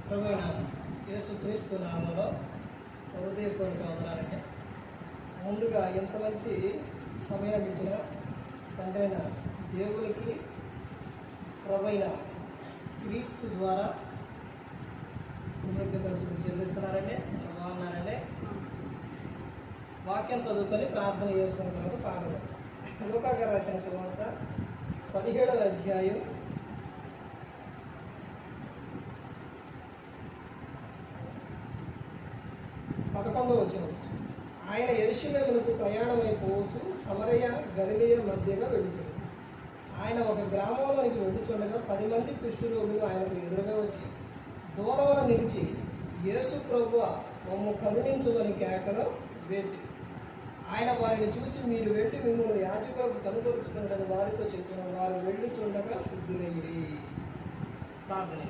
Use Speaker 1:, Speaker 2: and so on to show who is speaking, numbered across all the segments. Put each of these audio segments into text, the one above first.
Speaker 1: ప్రభువైన యేసుక్రీస్తు నామములో హృదయపూర్వక వందనాలండి. ముందుగా ఎంత మంచి సమయం ఇచ్చిన తండ్రి అయిన దేవునికి ప్రభువైన క్రీస్తు ద్వారా కృతజ్ఞతలు చెల్లిస్తున్నారండి. బాగున్నారండి. వాక్యం చదువుకొని ప్రార్థన చేసుకున్న పాఠం లూకా రాసిన సువార్త 17వ అధ్యాయం 11వ వచనం. ఆయన యెరూషలేమునకు ప్రయాణమైపోవచ్చు సమరయ గలిలయ మధ్యగా వెళుచుండు. ఆయన ఒక గ్రామంలోనికి వెళుచుండగా 10 మంది కుష్ఠరోగులు ఆయనకు ఎదురుగా వచ్చి దూరంలో నిలిచి, యేసు ప్రభువా, మమ్ము కరుణించుమని కేకలు వేసి, ఆయన వారిని చూసి, మీరు వెళ్ళి మిమ్మల్ని యాజకులకు కనుగొలుచుకుంటారని వారితో చెప్పిన. వారు వెళ్ళుచుండగా శుద్ధులయ్యి. ప్రార్థన.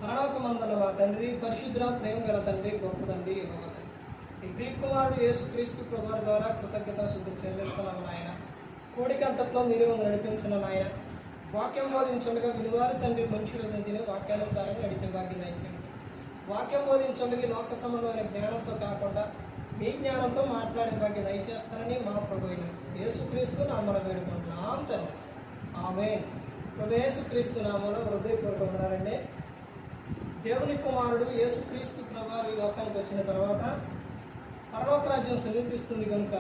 Speaker 1: పరలోకమందున్న మా తండ్రి, పరిశుద్ధ ప్రేమ గల తండ్రి, గొప్ప తండ్రి, ఈ ప్రియకుమారుడు యేసుక్రీస్తు ప్రభువు ద్వారా కృతజ్ఞతాస్తుతులు చెల్లిస్తున్నాము నాయన. కోడికంతట్లో మీరు నడిపించిన నాయన. వాక్యం బోధించుండగా వినివారు తండ్రి మనుషులు తిని వాక్యానుసారంగా నడిచే భాగ్యం దయచేయండి. వాక్యం బోధించుండగా లోక సంబంధమైన జ్ఞానంతో కాకుండా మీ జ్ఞానంతో మాట్లాడే భాగ్యం దయచేస్తానని మా ప్రభువైన యేసుక్రీస్తు నామములో వేడుకుంటున్నాం తండ్రి. ఆమేన్. ప్రభు యేసుక్రీస్తు నామములో హృదయపూర్వక వందనాలండి. దేవుని కుమారుడు యేసుక్రీస్తు ప్రభువు ఈ లోకానికి వచ్చిన తర్వాత పరలోక రాజ్యం సమీపిస్తుంది కనుక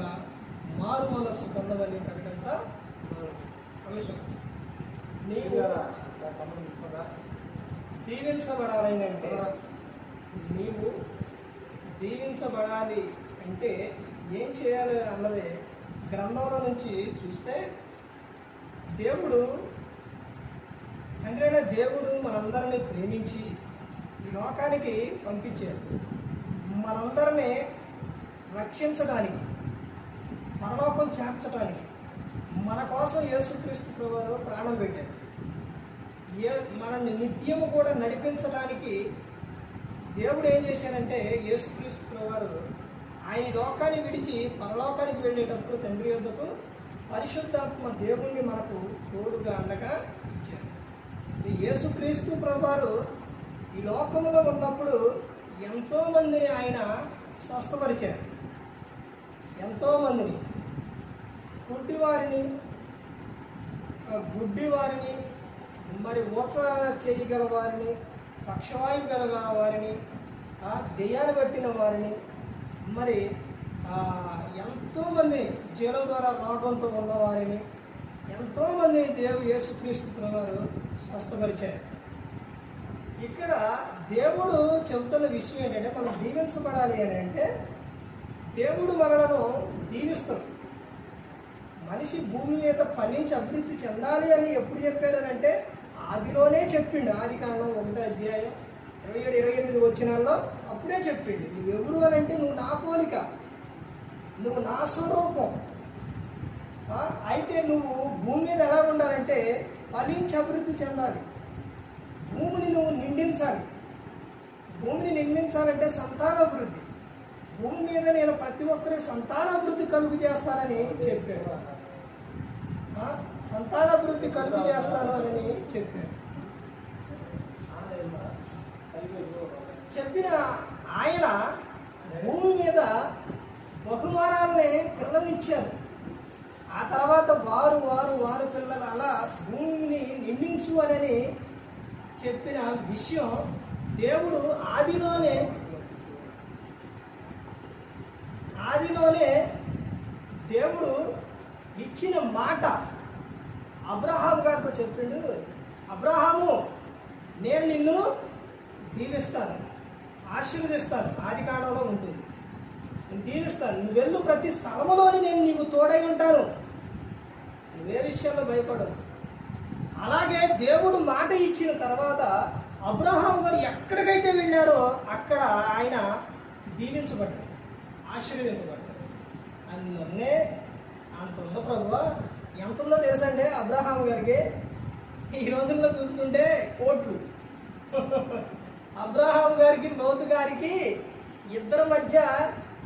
Speaker 1: మారు మనస్సు పొందమని ప్రకటన అవసరం. నీవు దీవించబడాలి అంటే, నీవు దీవించబడాలి అంటే ఏం చేయాలి అన్నది గ్రంథంలో నుంచి చూస్తే, దేవుడు అంటే దేవుడు మనందరినీ ప్రేమించి ఈ లోకానికి పంపించారు. మనందరినీ రక్షించడానికి, పరలోకం చేర్చడానికి మన కోసం యేసుక్రీస్తు ప్రభువు ప్రాణం పెట్టారు. మనల్ని నిత్యము కూడా నడిపించడానికి దేవుడు ఏం చేశాడంటే, యేసుక్రీస్తు ప్రభువు ఆయన లోకాన్ని విడిచి పరలోకానికి వెళ్ళేటప్పుడు తండ్రి యొద్దకు పరిశుద్ధాత్మ దేవుణ్ణి మనకు తోడుగా అండగా ఇచ్చారు. ఈ యేసుక్రీస్తు ప్రభువు ఈ లోకంలో ఉన్నప్పుడు ఎంతోమందిని ఆయన స్వస్థపరిచారు. ఎంతోమందిని, గుడ్డి వారిని, మరి ఊచ చేయగల వారిని, పక్షవాయు గల వారిని, దెయ్యాలు పట్టిన వారిని, మరి ఎంతోమంది జీల ద్వారా రోగంతో ఉన్నవారిని, ఎంతోమంది యేసుక్రీస్తు ప్రభువు స్వస్థపరిచారు. ఇక్కడ దేవుడు చెబుతున్న విషయం ఏంటంటే, మనం దీవించబడాలి అని అంటే దేవుడు మనలను దీవిస్తాడు. మనిషి భూమి మీద ఫలించి అభివృద్ధి చెందాలి అని ఎప్పుడు చెప్పారనంటే ఆదిలోనే చెప్పిండు. ఆది కాండం 1వ అధ్యాయం 27-28 వచనాల్లో అప్పుడే చెప్పిండు. నువ్వు ఎవరు అని అంటే, నువ్వు నా పోలిక, నువ్వు నా స్వరూపం. అయితే నువ్వు భూమి మీద ఎలా ఉండాలంటే ఫలించి అభివృద్ధి చెందాలి. భూమిని నువ్వు నిండించాలి. భూమిని నిండించాలంటే సంతానాభివృద్ధి. భూమి మీద నేను ప్రతి ఒక్కరికి సంతానాభివృద్ధి కలుగు చేస్తానని చెప్పారు. సంతానాభివృద్ధి కలుగు చేస్తాను అని చెప్పారు. చెప్పిన ఆయన భూమి మీద బహుమానాలని పిల్లల్నిచ్చారు. ఆ తర్వాత వారు పిల్లలు అలా భూమిని నిండించు అని చెప్పిన విషయం దేవుడు ఆదిలోనే దేవుడు ఇచ్చిన మాట అబ్రహాము గారితో చెప్పిండు. అబ్రహాము, నేను నిన్ను దీవిస్తాను, ఆశీర్వదిస్తాను. ఆది కాండంలో ఉంటుంది. నేను దీవిస్తాను. నువ్వు వెళ్ళు ప్రతి స్థలములోని నేను నీకు తోడై ఉంటాను. నువ్వే విషయంలో భయపడవు. అలాగే దేవుడు మాట ఇచ్చిన తర్వాత అబ్రహాము గారు ఎక్కడికైతే వెళ్ళారో అక్కడ ఆయన దీవించబడ్డాడు, ఆశీర్వదించబడ్డాడు. అందులోనే అంత ఉందో ప్రభువా. ఎంత ఉందో తెలుసండి అబ్రహాము గారికి? ఈ రోజుల్లో చూసుకుంటే కోట్లు. అబ్రహాము గారికి లోతు గారికి ఇద్దరి మధ్య,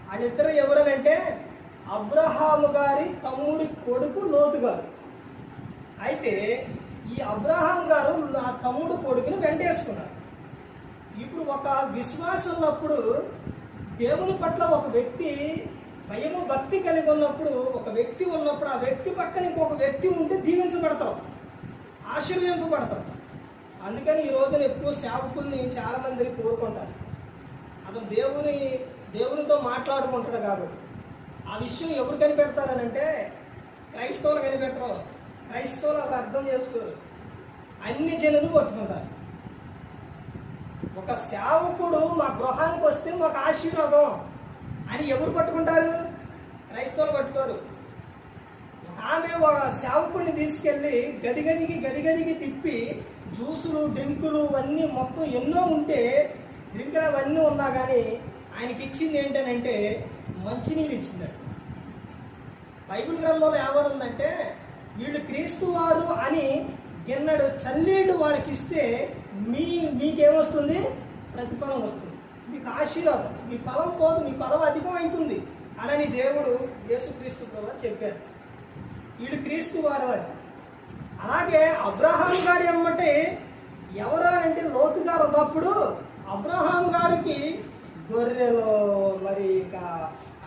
Speaker 1: వాళ్ళిద్దరు ఎవరనంటే అబ్రహాము గారి తమ్ముడి కొడుకు లోతు గారు. అయితే ఈ అబ్రహాం గారు నా తమ్ముడు కొడుకుని వెంటేసుకున్నారు. ఇప్పుడు ఒక విశ్వాసం ఉన్నప్పుడు దేవుని పట్ల ఒక వ్యక్తి భయము భక్తి కలిగి ఉన్నప్పుడు, ఒక వ్యక్తి ఉన్నప్పుడు ఆ వ్యక్తి పక్కన ఇంకొక వ్యక్తి ఉంటే దీవించబడతాం, ఆశీర్వదింపబడతాం. అందుకని ఈ రోజున ఎక్కువ సేవకుల్ని చాలా మంది కోరుకుంటారు. అతను దేవునితో మాట్లాడుకుంటాడు కాబట్టి. ఆ విషయం ఎవరు కనిపెడతారనంటే క్రైస్తవులు కనిపెట్టరు. క్రైస్తవులు అది అర్థం చేసుకోరు, అన్ని జనులు పట్టుకుంటారు. ఒక సేవకుడు మా గృహానికి వస్తే మాకు ఆశీర్వాదం అని ఎవరు పట్టుకుంటారు? క్రైస్తవులు పట్టుకోరు. ఆమె ఒక సేవకుడిని తీసుకెళ్ళి గదిగదికి తిప్పి జ్యూసులు డ్రింకులు అవన్నీ మొత్తం ఎన్నో ఉంటే, డ్రింకులు అవన్నీ ఉన్నా కానీ ఆయనకి ఇచ్చింది ఏంటనంటే మంచినీళ్ళు ఇచ్చిందండి. బైబిల్ గ్రంథంలో ఏమనుందంటే వీళ్ళు క్రీస్తు వారు అని గిన్నెడు చల్లీళ్ళు వాళ్ళకి ఇస్తే మీకేమొస్తుంది? ప్రతిఫలం వస్తుంది, మీకు ఆశీర్వాదం, మీ ఫలం పోదు, మీ ఫలం అధికం అవుతుంది అని దేవుడు యేసుక్రీస్తు ప్రభువు చెప్పారు. వీళ్ళు క్రీస్తు వారు అని. అలాగే అబ్రహాం గారి అమ్మటే ఎవరు అంటే లోతు గారు ఉన్నప్పుడు అబ్రహాం గారికి గొర్రెలు, మరి ఇక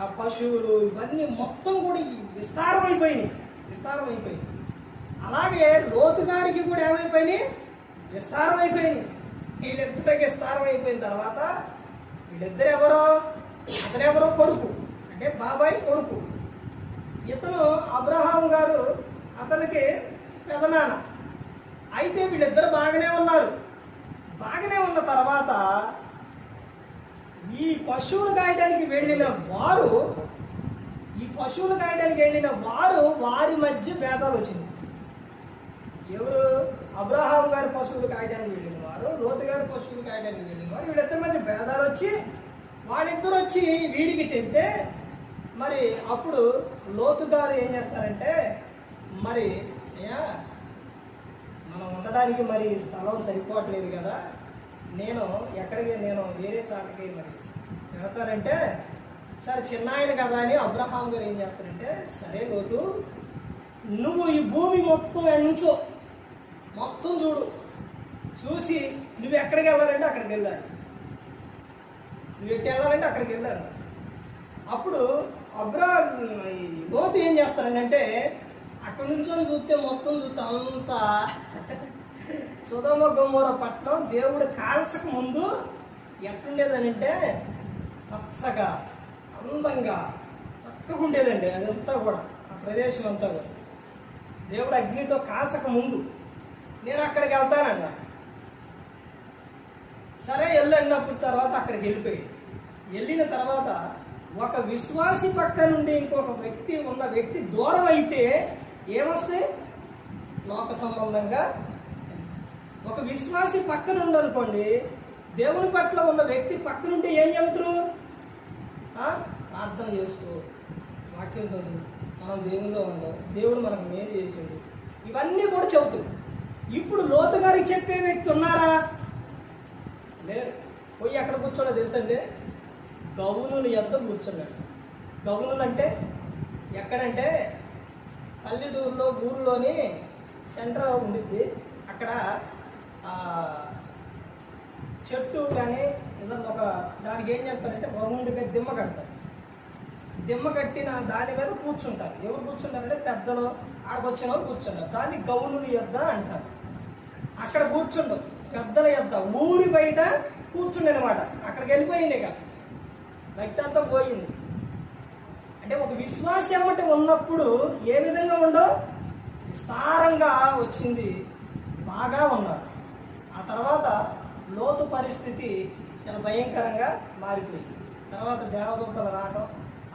Speaker 1: ఆ పశువులు ఇవన్నీ మొత్తం కూడా విస్తారమైపోయినాయి. అలాగే లోతు గారికి కూడా ఏమైపోయినాయి? విస్తారమైపోయినాయి. వీళ్ళిద్దరికి విస్తారం అయిపోయిన తర్వాత వీళ్ళిద్దరు ఎవరో, అతనెవరో కొడుకు, అంటే బాబాయ్ కొడుకు. ఇతను అబ్రహాం గారు అతనికి పెదనాన్న. అయితే వీళ్ళిద్దరు బాగానే ఉన్నారు. బాగానే ఉన్న తర్వాత ఈ పశువులు కాయడానికి వెళ్ళిన వారు వారి మధ్య భేదాలు వచ్చింది. ఎవరు? అబ్రహాం గారి పశువులు కాయడానికి వెళ్ళిన వారు, లోతు గారి పశువులు కాయడానికి వెళ్ళిన వారు, వీళ్ళిద్దరి మధ్య భేదాలు వచ్చి వాళ్ళిద్దరు వచ్చి వీరికి చెప్తే, మరి అప్పుడు లోతు గారు ఏం చేస్తారంటే, మరి మనం ఉండడానికి మరి స్థలం సరిపోవట్లేదు కదా, నేను వేరే చాటకి మరి వెళతారంటే, సరే చిన్న ఆయన కదా అని అబ్రహాం గారు ఏం చేస్తారంటే, సరే లోతు నువ్వు ఈ భూమి మొత్తం నుంచో మొత్తం చూసి నువ్వు ఎక్కడికి వెళ్ళాలంటే అక్కడికి వెళ్ళాలి, నువ్వు ఎట్టి వెళ్ళాలంటే అక్కడికి వెళ్ళాలి. అప్పుడు లోతు ఏం చేస్తారంటే అక్కడి నుంచో చూస్తే మొత్తం అంతా సొదొమ గొమొర పట్టణం దేవుడు కాల్చక ముందు ఎట్లుండేదనంటే పచ్చగా అందంగా చక్కగా ఉండేదండి. అదంతా కూడా ఆ ప్రదేశం అంతా కూడా దేవుడు అగ్నితో కాల్చక ముందు. నేను అక్కడికి వెళ్తానన్న, సరే వెళ్ళినప్పుడు తర్వాత అక్కడికి వెళ్ళిన తర్వాత ఒక విశ్వాసి పక్క నుండి ఇంకొక వ్యక్తి దూరం అయితే ఏమొస్తే లోక సంబంధంగా. ఒక విశ్వాసి పక్కన ఉందనుకోండి, దేవుని పట్ల ఉన్న వ్యక్తి పక్కనుంటే ఏం చెబుతారు? ప్రార్థన చేసుకో, వాక్యం చదువు, మనం దేవుల్లో ఉందాం, దేవుడు మనకు మేలు చేసాడు, ఇవన్నీ కూడా చెబుతారు. ఇప్పుడు లోతు గారికి చెప్పే వ్యక్తి ఉన్నారా? లేరు. పోయి ఎక్కడ కూర్చోడో తెలుసండి, గౌనుల యొద్ద కూర్చున్నాడు. గౌనులు అంటే ఎక్కడంటే పల్లెటూరులో ఊరిలోని సెంటర్ ఉండిద్ది. అక్కడ చెట్టు కానీ ఏదన్నా ఒక దానికి ఏం చేస్తారంటే రౌండ్గా దిమ్మ కడతారు. దిమ్మ కట్టిన దాని మీద కూర్చుంటారు. ఎవరు కూర్చుంటారంటే పెద్దలు, ఆడకొచ్చిన వాళ్ళు కూర్చుంటారు. దాన్ని గౌనుల యొద్ద అంటారు. అక్కడ కూర్చుండవు, పెద్దల యొద్ద ఊరి బయట కూర్చుండే అనమాట. అక్కడికి వెళ్ళిపోయింది, ఇక బయట అంతా పోయింది. అంటే ఒక విశ్వాసం ఏమంటే ఉన్నప్పుడు ఏ విధంగా ఉండో విస్తారంగా వచ్చింది, బాగా ఉన్నారు. ఆ తర్వాత లోతు పరిస్థితి చాలా భయంకరంగా మారిపోయింది. తర్వాత దేవదూతలు రావటం,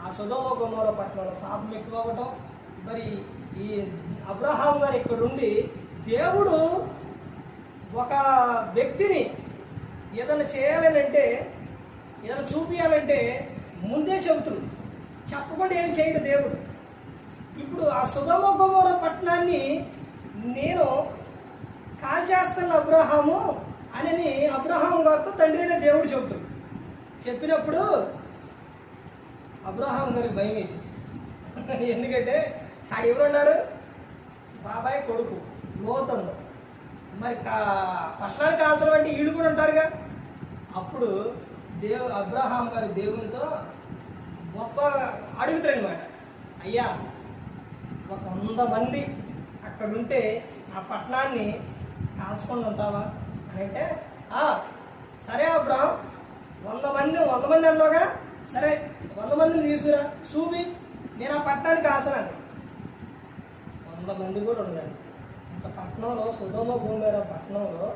Speaker 1: ఆ సొదొమ గొమొర పట్టణంలో పాపం ఎక్కువ అవ్వటం. మరి ఈ అబ్రహాం గారు ఇక్కడుండి దేవుడు ఒక వ్యక్తిని ఏదైనా చేయాలనంటే, ఏదైనా చూపించాలంటే ముందే చెబుతుడు, చెప్పకుండా ఏం చేయడు దేవుడు. ఇప్పుడు ఆ సొదొమ గొమొర పట్టణాన్ని నేను కాల్చేస్తున్న అబ్రహాము అని అబ్రహాం గారితో తండ్రి అయిన దేవుడు చెబుతాడు. చెప్పినప్పుడు అబ్రహాం గారికి భయం వేసింది. ఎందుకంటే ఆడు ఎవరున్నారు? బాబాయ్ కొడుకు లోతు. మరి పట్టణానికి కాల్చడం అంటే వీళ్ళు కూడా ఉంటారుగా. అప్పుడు అబ్రహాం గారి దేవునితో గొప్ప అడుగుతారనమాట, అయ్యా 100 మంది అక్కడుంటే ఆ పట్టణాన్ని కాల్చుకొని ఉంటావా అని అంటే, సరే అబ్రహాం 100 మంది అన్నావుగా, సరే 100 మందిని తీసుకురా చూపి నేను ఆ పట్టణాన్ని కాల్చనండి. 100 మంది కూడా ఉండండి. ఒక పట్టణంలో సొదొమ గొమొర్రా పట్టణంలో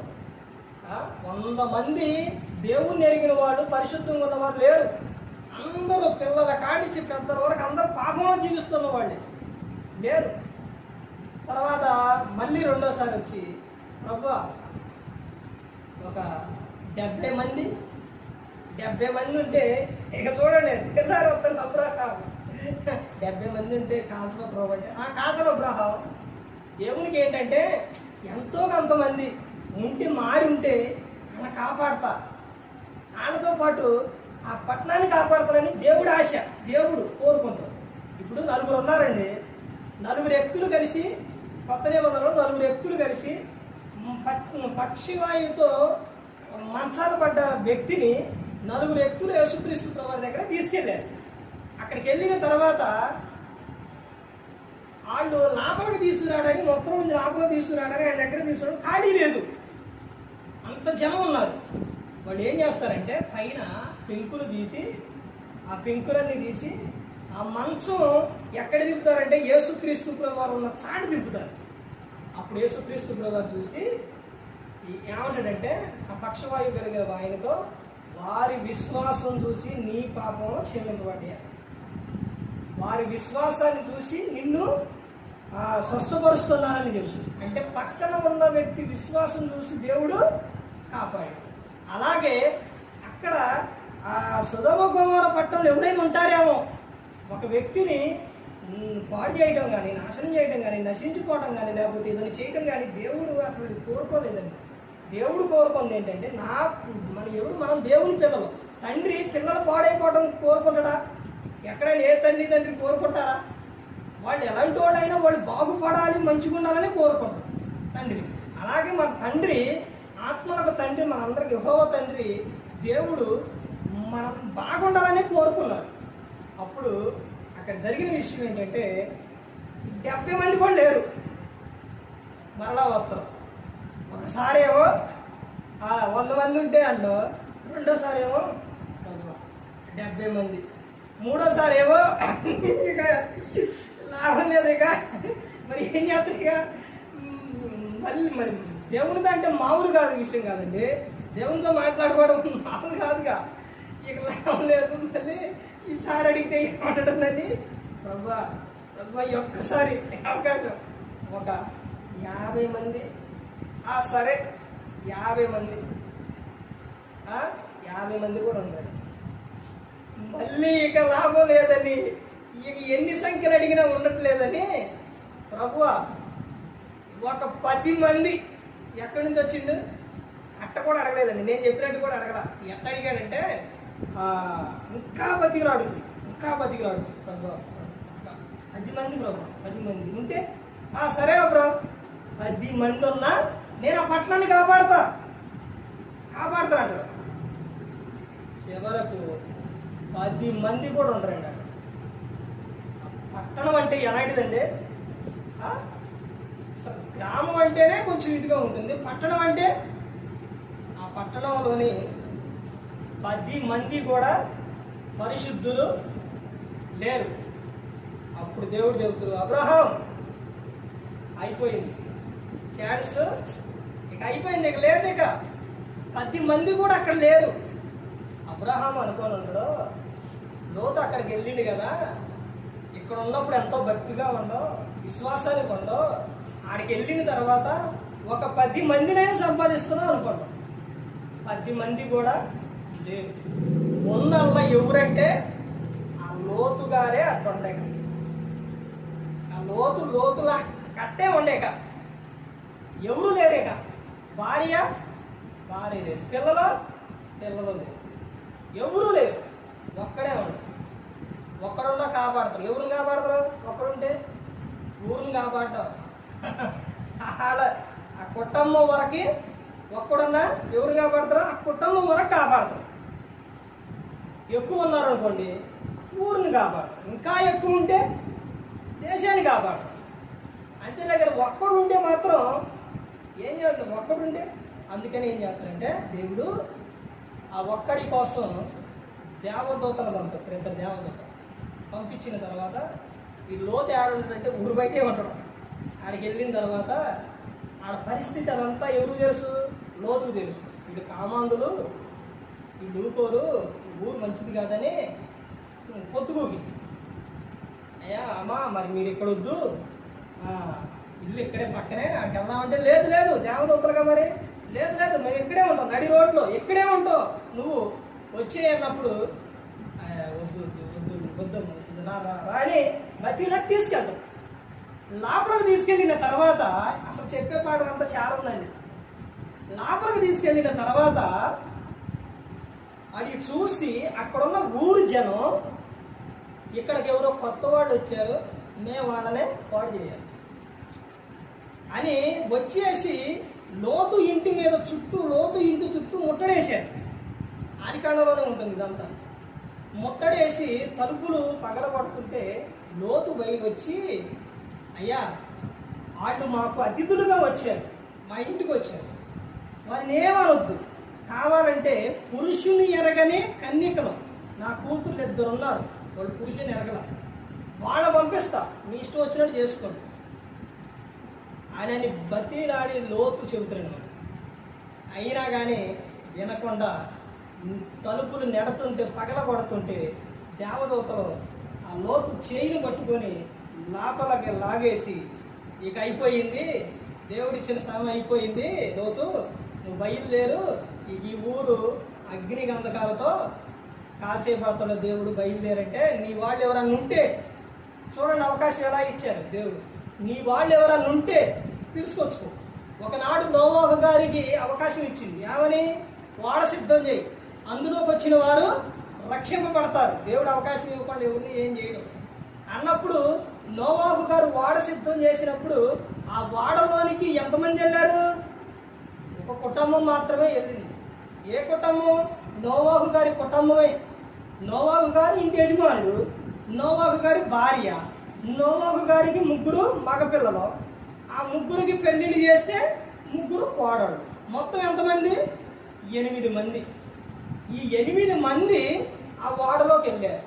Speaker 1: 100 మంది దేవుణ్ణి ఎరిగిన వాడు, పరిశుద్ధంగా ఉన్నవారు లేరు. అందరూ పిల్లల కాడిచి పెద్దల వరకు అందరూ పాపంలో జీవిస్తున్న వాళ్ళే లేరు. తర్వాత మళ్ళీ రెండోసారి వచ్చి, ప్రభువా ఒక 70 మంది ఉంటే ఇక చూడండి ఎంతసారి వస్తాను అబ్రహాం. 70 మంది ఉంటే కాల్చలో ప్రభు అంటే కాల్చలో అబ్రహాం. దేవునికి ఏంటంటే ఎంతో కొంతమంది మారి ఉంటే ఆయన కాపాడతా, వాళ్ళతో పాటు ఆ పట్టణాన్ని కాపాడతానని దేవుడు ఆశ, దేవుడు కోరుకుంటాడు. ఇప్పుడు 4 ఉన్నారండి, 4 వ్యక్తులు కలిసి, కొత్త నిబంధనలో 4 వ్యక్తులు కలిసి పక్షివాయువుతో మంచాన పడ్డ వ్యక్తిని 4 వ్యక్తులు యేసుక్రీస్తు ప్రభువారి దగ్గర తీసుకెళ్ళారు. అక్కడికి వెళ్ళిన తర్వాత వాళ్ళు లోపలికి తీసుకురావడానికి, మొత్తం మంది లోపలికి తీసుకురావడానికి ఆయన దగ్గర తీసుకురావడం ఖాళీ లేదు, అంత జనం ఉన్నారు. వాళ్ళు ఏం చేస్తారంటే పైన పెంకులు తీసి, ఆ పెంకులన్నీ తీసి ఆ మంచం ఎక్కడ దింపుతారంటే యేసుక్రీస్తు ప్రభువారు ఉన్న చాటు దింపుతారు. అప్పుడు యేసుక్రీస్తు ప్రభువారు చూసి ఏమంటాడంటే, ఆ పక్షవాయువు కలిగిన ఆయనతో, వారి విశ్వాసం చూసి నీ పాపం క్షమింపబడ్డా, వారి విశ్వాసాన్ని చూసి నిన్ను స్వస్థపరుస్తున్నానని చెప్పి, అంటే పక్కన ఉన్న వ్యక్తి విశ్వాసం చూసి దేవుడు కాపాడు. అలాగే అక్కడ ఆ సొదొమ గొమొర్రా పట్టణంలో ఎవరైనా ఉంటారేమో, ఒక వ్యక్తిని పాడు చేయడం కానీ, నాశనం చేయడం కానీ, నశించిపోవడం కానీ, లేకపోతే ఏదైనా చేయడం కానీ దేవుడు అసలు కోరుకోలేదండి. దేవుడు కోరుకుంది ఏంటంటే, మనం దేవుని పిల్లలు. తండ్రి పిల్లలు పాడైపోవడం కోరుకుంటాడా? ఎక్కడైనా ఏ తండ్రి కోరుకుంటారా? వాళ్ళు ఎలాంటి వాడైనా వాళ్ళు బాగుపడాలి, మంచిగా ఉండాలని కోరుకుంటారు తండ్రి. అలాగే మన తండ్రి, ఆత్మలకు తండ్రి, మనందరికి యెహోవా తండ్రి దేవుడు మనం బాగుండాలని కోరుకున్నాడు. అప్పుడు అక్కడ జరిగిన విషయం ఏంటంటే 70 మంది కూడా లేరు, మరలా వస్తారు. ఒకసారి ఏమో 100 మంది ఉంటే అన్నో, రెండోసారి ఏమో 70 మంది, మూడోసారి ఏమో ఇక లాభం లేదు. ఇక మరి ఏం చేస్తారు? ఇక మళ్ళీ మరి దేవునితో అంటే మామూలు కాదు విషయం కాదండి, దేవునితో మాట్లాడుకోవడం మామూలు కాదుగా. ఇక లాభం లేదు, మళ్ళీ ఈసారి అడిగితే ఏమంటుందని, ప్రభా ఒక్కసారి అవకాశం, ఒక 50 మంది, సరే 50 మంది, 50 మంది కూడా ఉన్నారు. మళ్ళీ ఇక లాభం లేదని, ఇక ఎన్ని సంఖ్యలు అడిగినా ఉండట్లేదని, ప్రభువా ఒక 10 మంది. ఎక్కడి నుంచి వచ్చిండు? అట్ట కూడా అడగలేదండి, నేను చెప్పినట్టు కూడా అడగల. ఎట్ట అడిగాడంటే ఇంకా బతికిరాడు ప్రభు, 10 మంది ప్రభు, 10 మంది ఉంటే సరే ప్రభు, 10 మంది ఉన్నా నేను ఆ పట్టణాన్ని కాపాడుతానంట. చివరకు 10 మంది కూడా ఉండరండి అక్కడ. పట్టణం అంటే ఎలాంటిదండి? గ్రామం అంటేనే కొంచెం ఇదిగా ఉంటుంది, పట్టణం అంటే ఆ పట్టణంలోని 10 మంది కూడా పరిశుద్ధులు లేరు. అప్పుడు దేవుడు చెబుతారు, అబ్రహాం అయిపోయింది, శాడ్స్ ఇక అయిపోయింది, ఇక లేదు, ఇక 10 మంది కూడా అక్కడ లేరు. అబ్రహాం అనుకోని ఉంటాడు, లోతు అక్కడికి వెళ్ళిండు కదా, ఇక్కడ ఉన్నప్పుడు ఎంతో భక్తిగా ఉండో, విశ్వాసానికి ఉండో, ఆడికి వెళ్ళిన తర్వాత ఒక 10 మందినైనా సంపాదిస్తున్నాం అనుకున్నాం. 10 మంది కూడా లేరు. ఉన్నల్లా ఎవరంటే ఆ లోతు గారే అక్కడ ఉండే, ఆ లోతులా కట్టే ఉండేక ఎవరు లేరేక. భార్య లేదు, పిల్లలు లేరు, ఎవరు లేరు, ఒక్కడే ఉండడు. ఒక్కడున్నా కాపాడతారు. ఎవరిని కాపాడతారు? ఒక్కడుంటే ఊరిని కాపాడతారు. ఆ కుటుంబం వరకు ఒక్కడున్నా ఎవరు కాపాడతారో ఆ కుటుంబం వరకు కాపాడతారు. ఎక్కువ ఉన్నారనుకోండి ఊరిని కాపాడతారు, ఇంకా ఎక్కువ ఉంటే దేశాన్ని కాపాడతారు. అంతేలాగా ఒక్కడు ఉంటే మాత్రం ఏం చేస్తారు? ఒక్కడుంటే అందుకని ఏం చేస్తారంటే దేవుడు ఆ ఒక్కడి కోసం దేవదూతలు పంపిస్తారు. ఇద్దరు దేవదూతలు పంపించిన తర్వాత ఈ లోతు ఆడుంటాడంటే ఊరు బయటే ఉంటాడు. ఆడికి వెళ్ళిన తర్వాత ఆడ పరిస్థితి అదంతా ఎవరు తెలుసు? లోతుకు తెలుసు. వీళ్ళు కామాంధులు, వీళ్ళు ఊరుకోరు, ఊరు మంచిది కాదని పొద్దుగోగింది. అయ్యా అమ్మా మరి మీరు ఇక్కడ వద్దు, ఇల్లు ఇక్కడే పక్కనే అక్కడికి వెళ్దామంటే లేదు లేదు దేవదూతలుగా మరి లేదు లేదు మేము ఇక్కడే ఉంటాం, నడి రోడ్లో ఇక్కడే ఉంటాం, నువ్వు వచ్చే అన్నప్పుడు వద్దు వద్దు వద్దు రాని బతికినట్టు తీసుకెళ్తాం. లోపలికి తీసుకెళ్ళిన తర్వాత అసలు చెప్పే పాఠం అంతా చాలా ఉందండి. లోపలికి తీసుకెళ్ళిన తర్వాత అది చూసి అక్కడున్న ఊరు జనం ఇక్కడికి ఎవరో కొత్త వాళ్ళు వచ్చారు, మేము వాళ్ళనే పాడు చేయాలి అని వచ్చేసి లోతు ఇంటి మీద లోతు ఇంటి చుట్టూ ముట్టడేశారు. ఆదికాండంలోనే ఉంటుంది ఇదంతా. ముట్టడేసి తలుపులు పగలగొడుతుంటే లోతు బయట వచ్చి, అయ్యా వాళ్ళు మాకు అతిథులుగా వచ్చారు, మా ఇంటికి వచ్చారు, వారిని ఏమనొద్దు, కావాలంటే పురుషుని ఎరగని కన్యకలు నా కూతురు 2 ఉన్నారు, వాళ్ళు పురుషుని ఎరగల, వాళ్ళ పంపిస్తా, మీ ఇష్టం వచ్చినట్టు చేసుకోండి అని బతిలాడి లోతు చెబుతున్నాడు. అయినా కానీ వినకుండా తలుపులు నెడుతుంటే పగలగొడుతుంటే దేవదూతలు ఆ లోతు చేయిని పట్టుకొని లోపలకి లాగేసి, ఇక అయిపోయింది, దేవుడిచ్చిన స్థలం అయిపోయింది, లోతు నువ్వు బయలుదేరు, ఈ ఊరు అగ్ని గంధకాలతో కాల్చేయబడతాడు, దేవుడు బయలుదేరంటే నీ వాళ్ళు ఎవరన్నా ఉంటే చూడండి అవకాశం ఎలా ఇచ్చారు దేవుడు, నీ వాళ్ళు ఎవరన్నా ఉంటే పిలుచుకొచ్చుకో. ఒకనాడు నోవాహు గారికి అవకాశం ఇచ్చింది, ఏమని? వాడ సిద్ధం చేయి, అందులోకి వచ్చిన వారు రక్షింపబడతారు. దేవుడు అవకాశం ఇవ్వకుండా ఎవరిని ఏం చేయడం అన్నప్పుడు నోవాహు గారు వాడ సిద్ధం చేసినప్పుడు ఆ వాడలోనికి ఎంతమంది వెళ్ళారు? ఒక కుటుంబం మాత్రమే వెళ్ళింది. ఏ కుటుంబం? నోవాహు గారి కుటుంబమే. నోవాహు గారి ఇంటి యజమానుడు, నోవాహు గారి భార్య, నోవాహు గారికి 3 మగపిల్లలు, ఆ 3కి పెళ్లిళ్ళు చేస్తే 3 కోడళ్ళు, మొత్తం ఎంతమంది? 8 మంది. ఈ 8 మంది ఆ వాడలోకి వెళ్ళారు.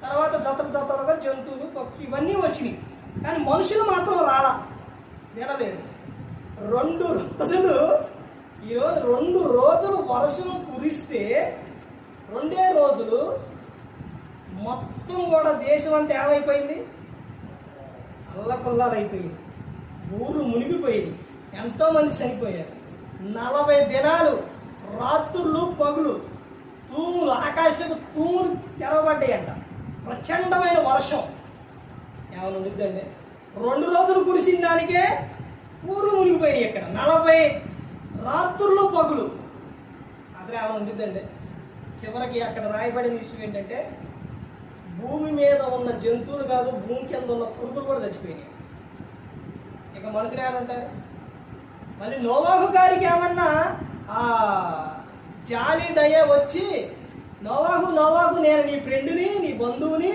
Speaker 1: తర్వాత జతలుగా జంతువులు, పక్షులు ఇవన్నీ వచ్చినాయి, కానీ మనుషులు మాత్రం రాలా, వినలేదు. 2 రోజులు, ఈరోజు 2 రోజులు వర్షం కురిస్తే 2 రోజులు మొత్తం కూడా దేశం అంతా ఏమైపోయింది? అల్లకొల్లాలైపోయింది, ఊరు మునిగిపోయింది, ఎంతోమంది చనిపోయారు. 40 దినాలు రాత్రులు పగులు తూములు, ఆకాశపు తూములు తెరవబడ్డాయంట. ప్రచండమైన వర్షం ఏమైనా ఉండిద్దండి? 2 రోజులు కురిసిన దానికే ఊర్లు మునిగిపోయినాయి. ఇక్కడ 40 రాత్రులు పగులు, అసలు ఏమైనా ఉండిద్దండి? చివరికి అక్కడ రాయబడిన విషయం ఏంటంటే భూమి మీద ఉన్న జంతువులు కాదు, భూమి కింద ఉన్న పురుగులు కూడా చచ్చిపోయినాయి. ఇక మనుషులు ఏమంటారు? మళ్ళీ నోవాహు గారికి ఏమన్నా జాలి దయ వచ్చి, నోవాహు నేను నీ ఫ్రెండ్ని, నీ బంధువుని,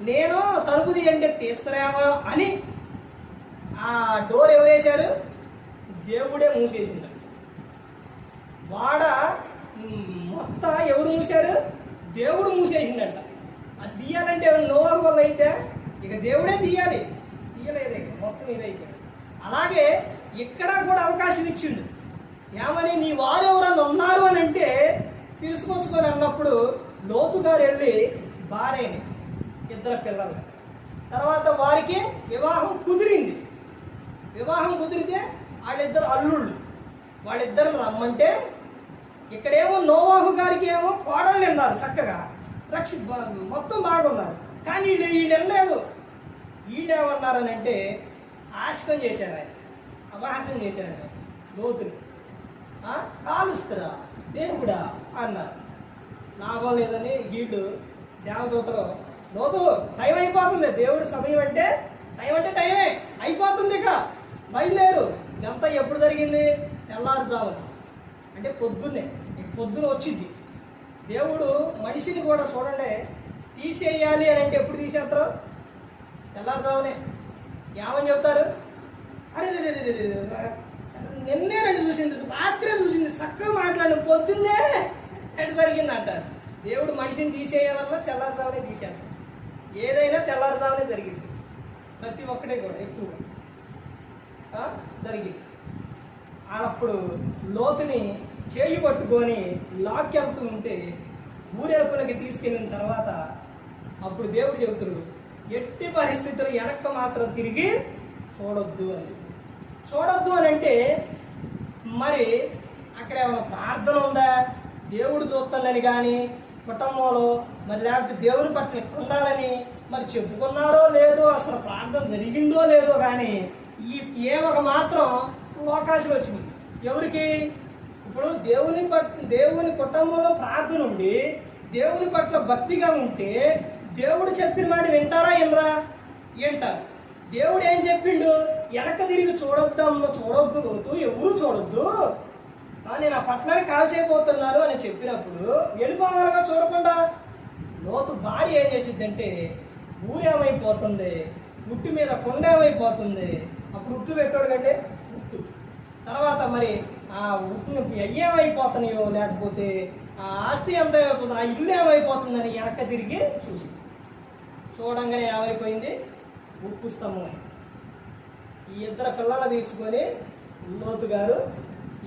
Speaker 1: నేను తలుపు తీయంటే తీస్తారేమో అని ఆ డోర్ ఎవరేశారు? దేవుడే మూసేసిండు. వాడ మొత్తం ఎవరు మూసారు? దేవుడు మూసేసిండంట. అది తీయాలంటే నోవాహు వల్ల అయితే ఇక దేవుడే తీయాలి, తీయలేదు, మొత్తం ఇదైతే. అలాగే ఇక్కడ కూడా అవకాశం ఇచ్చిండు, ఏమని? నీ వారు ఎవరన్నా ఉన్నారు అని అంటే పిలుచుకొచ్చుకొని అన్నప్పుడు లోతు గారు వెళ్ళి భార్యని, 2 పిల్లలు, తర్వాత వారికి వివాహం కుదిరింది. వివాహం కుదిరితే వాళ్ళిద్దరు అల్లుళ్ళు, వాళ్ళిద్దరు రమ్మంటే ఇక్కడేమో నోవాహు గారికి ఏమో కోడళ్ళు ఉన్నారు, చక్కగా మొత్తం బాగున్నారు, కానీ వీళ్ళు వెళ్ళలేదు. వీళ్ళు ఏమన్నారని అంటే ఆశకం చేశారు, ఆయన అపహాసం చేశారు, ఆయన లోతుని కాలుస్తారా దేవుడా అన్నారు. లాభం లేదని వీళ్ళు దేవదూతలు, లోతు టైం అయిపోతుంది, దేవుడు సమయం అంటే టైం టైమే అయిపోతుంది, ఇక బయలుదేరు. ఇదంతా ఎప్పుడు జరిగింది? తెల్లారుజామున అంటే పొద్దున్నే, పొద్దున వచ్చింది. దేవుడు మనిషిని కూడా చూడండి తీసేయాలి అని అంటే ఎప్పుడు తీసేస్తారు? తెల్లారుదామనే. ఏమని చెప్తారు? అరే నిన్నేనండి చూసింది, రాత్రే చూసింది, చక్కగా మాట్లాడిన పొద్దున్నే ఎటు జరిగింది అంటారు. దేవుడు మనిషిని తీసేయాలన్నా తెల్లారుదామనే తీశాడు. ఏదైనా తెల్లారుదామనే జరిగింది. ప్రతి ఒక్కటే కూడా ఎక్కువగా జరిగింది. అప్పుడు లోతుని చేయి పట్టుకొని లాక్కెళ్తూ ఉంటే ఊరేపులకి తీసుకెళ్ళిన తర్వాత అప్పుడు దేవుడు చెబుతాడు, ఎట్టి పరిస్థితులు వెనక్కి మాత్రం తిరిగి చూడొద్దు అని. చూడొద్దు అని అంటే మరి అక్కడ ఏమైనా ప్రార్థన ఉందా? దేవుడు చూస్తానని కానీ కుటుంబంలో మరి లేకపోతే దేవుని పట్ల ఉండాలని మరి చెప్పుకున్నారో లేదో, అసలు ప్రార్థన జరిగిందో లేదో కానీ ఈ ఏమొక మాత్రం అవకాశం వచ్చింది. ఎవరికి? ఇప్పుడు దేవుని కుటుంబంలో ప్రార్థన ఉండి దేవుని పట్ల భక్తిగా ఉంటే దేవుడు చెప్పిన మాట వింటారా వినరా? వింటారు. దేవుడు ఏం చెప్పిండు? వెనక తిరిగి చూడొద్దు లోతు, ఎవరు చూడొద్దు, నేను ఆ పట్టణాన్ని కాల్ చేయబోతున్నారు అని చెప్పినప్పుడు వెళ్ళిపోవాలిగా చూడకుండా. లోతు భార్య ఏం చేసిద్దంటే ఊరేమైపోతుంది, ఉట్టు మీద కొండ ఏమైపోతుంది. అప్పుడు ఉట్టు పెట్టాడు కంటే ఉట్టు తర్వాత మరి ఆ ఉట్టును ఏమైపోతున్నాయో, లేకపోతే ఆ ఆస్తి ఎంత ఏమైపోతుంది, ఆ ఇల్లు ఏమైపోతుందని వెనక తిరిగి చూసి చూడంగానే ఏమైపోయింది? ఉప్పు స్తంభం. ఈ ఇద్దరు పిల్లలు తీసుకొని లోతు గారు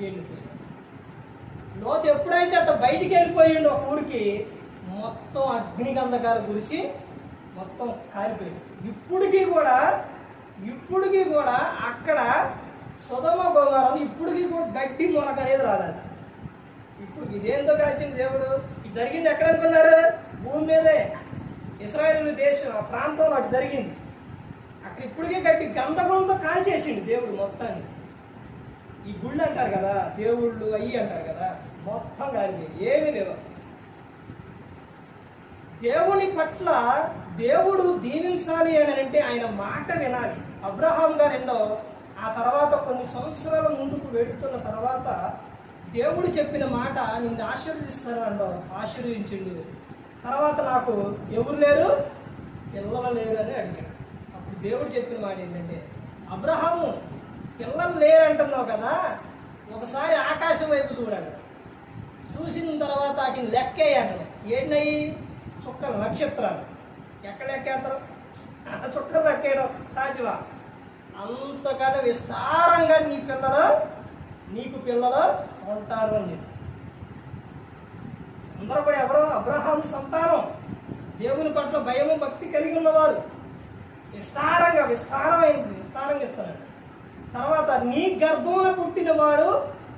Speaker 1: వెళ్ళిపోయాడు. లోతు ఎప్పుడైతే అట్లా బయటికి వెళ్ళిపోయిండు ఒక ఊరికి, మొత్తం అగ్నిగంధకాలు కురిసి మొత్తం కాలిపోయింది. ఇప్పటికీ కూడా అక్కడ సొదొమ గొమొర్రాలో ఇప్పటికీ కూడా గడ్డి మొలక అనేది రాదంట. ఇప్పుడు ఇదేంతో కాల్చింది దేవుడు. ఇది జరిగింది ఎక్కడ అనుకున్నారు? భూమి మీదే, ఇశ్రాయేలు దేశం ఆ ప్రాంతంలో అటు జరిగింది. అక్కడ ఇప్పటికే గడ్డి గంధకంతో కాల్చేసిండు దేవుడు మొత్తాన్ని. ఈ గుళ్ళు అంటారు కదా, దేవుళ్ళు అయ్యి అంటారు కదా, మొత్తం కాలిపోయింది, ఏమీ లేవు అసలు. దేవుని పట్ల దేవుడు దీవించాలి అని అంటే ఆయన మాట వినాలి. అబ్రహాం గారు ఆ తర్వాత కొన్ని సంవత్సరాల ముందుకు వెళుతున్న తర్వాత దేవుడు చెప్పిన మాట, నిన్ను ఆశీర్వదిస్తాను అన్నాడు, ఆశీర్వదించిండు. తర్వాత నాకు ఎవరు లేరు, పిల్లలు లేరు అని అడిగాడు. అప్పుడు దేవుడు చెప్పిన మాట ఏంటంటే, అబ్రహాము పిల్లలు లేరు అంటున్నావు కదా, ఒకసారి ఆకాశం వైపు చూడాడు. చూసిన తర్వాత వాటిని లెక్కేయాడు. ఏంటయ్యి? చుక్కలు, నక్షత్రాలు. ఎక్కడ లెక్కేస్తారు? చుక్కలు లెక్కేయడం సాధ్యమా? అంతకన్నా విస్తారంగా నీకు పిల్లలు ఉంటారు అని చెప్పి అందరూ కూడా ఎవరో అబ్రహాం సంతానం, దేవుని పట్ల భయము భక్తి కలిగి ఉన్నవారు. విస్తారంగా ఇస్తాడు. తర్వాత నీ గర్భంలో పుట్టిన వాడు